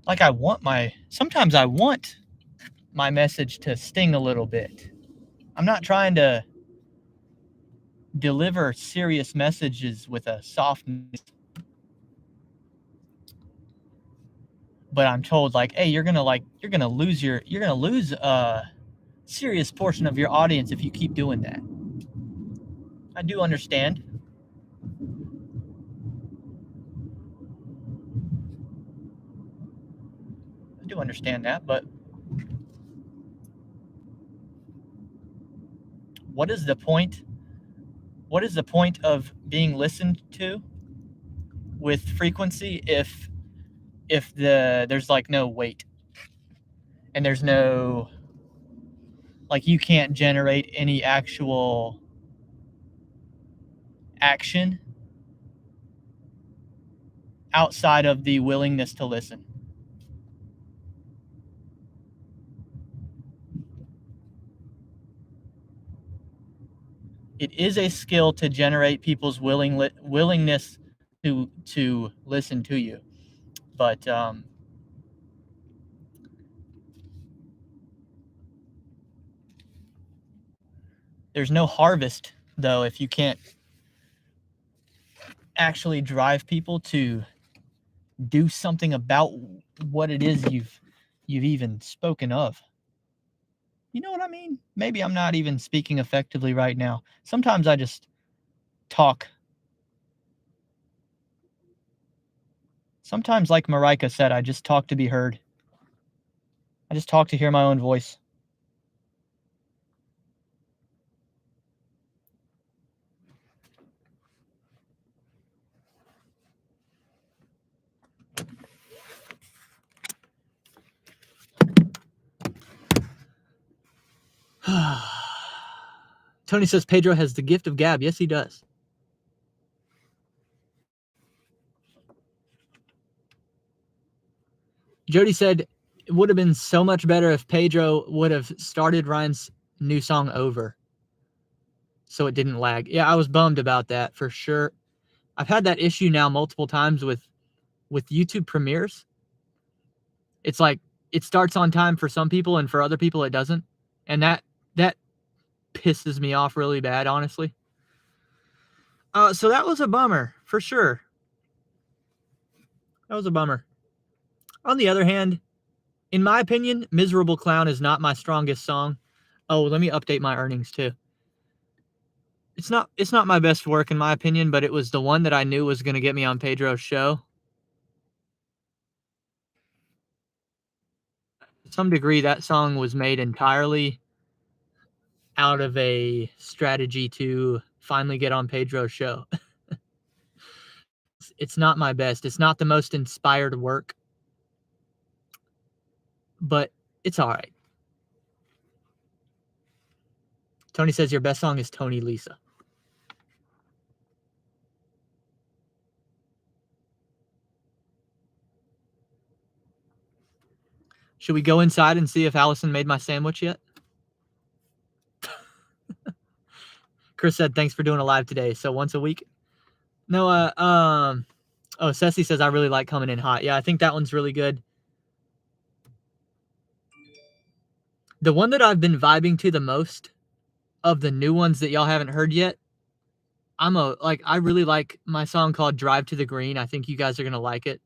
like sometimes I want my message to sting a little bit. I'm not trying to deliver serious messages with a softness, but I'm told like, hey, you're gonna lose a serious portion of your audience if you keep doing that. I do understand. I do understand that, but what is the point? What is the point of being listened to with frequency if there's like no weight, and there's no, like, you can't generate any actual action outside of the willingness to listen? It is a skill to generate people's willingness to listen to you, but there's no harvest, though, if you can't actually drive people to do something about what it is you've even spoken of. You know what I mean? Maybe I'm not even speaking effectively right now. Sometimes I just talk. Sometimes, like Marika said, I just talk to be heard. I just talk to hear my own voice. Tony says Pedro has the gift of gab. Yes, he does. Jody said it would have been so much better if Pedro would have started Ryan's new song over so it didn't lag. Yeah, I was bummed about that for sure. I've had that issue now multiple times with YouTube premieres. It's like it starts on time for some people and for other people it doesn't. And that pisses me off really bad, honestly. So that was a bummer for sure. That was a bummer. On the other hand, in my opinion, Miserable Clown is not my strongest song. Oh, let me update my earnings too. It's not my best work in my opinion, but it was the one that I knew was going to get me on Pedro's show. To some degree, that song was made entirely out of a strategy to finally get on Pedro's show. It's not my best. It's not the most inspired work, but it's all right. Tony says your best song is Tony Lisa. Should we go inside and see if Allison made my sandwich yet? Chris said, thanks for doing a live today. So once a week? No, oh, Ceci says, I really like Coming in Hot. Yeah, I think that one's really good. The one that I've been vibing to the most of the new ones that y'all haven't heard yet, I really like my song called Drive to the Green. I think you guys are going to like it.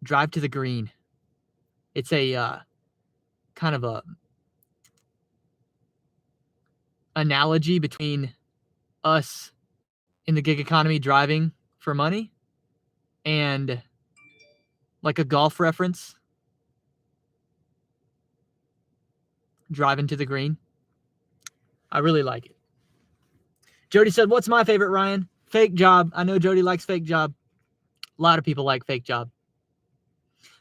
Drive to the Green. It's a kind of a analogy between us in the gig economy driving for money and like a golf reference. Driving to the Green. I really like it. Jody said, what's my favorite, Ryan? Fake Job. I know Jody likes Fake Job. A lot of people like Fake Job.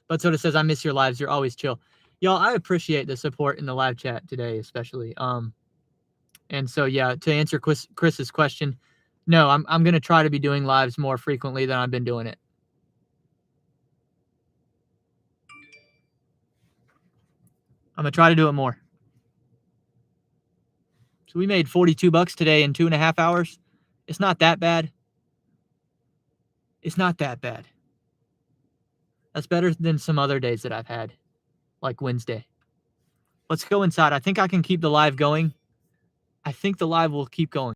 But Soda says, I miss your lives. You're always chill. Y'all, I appreciate the support in the live chat today, especially. And so, yeah, to answer Chris's question, no, I'm going to try to be doing lives more frequently than I've been doing it. I'm going to try to do it more. So we made $42 today in 2.5 hours. It's not that bad. It's not that bad. That's better than some other days that I've had, like Wednesday. Let's go inside. I think I can keep the live going. I think the live will keep going.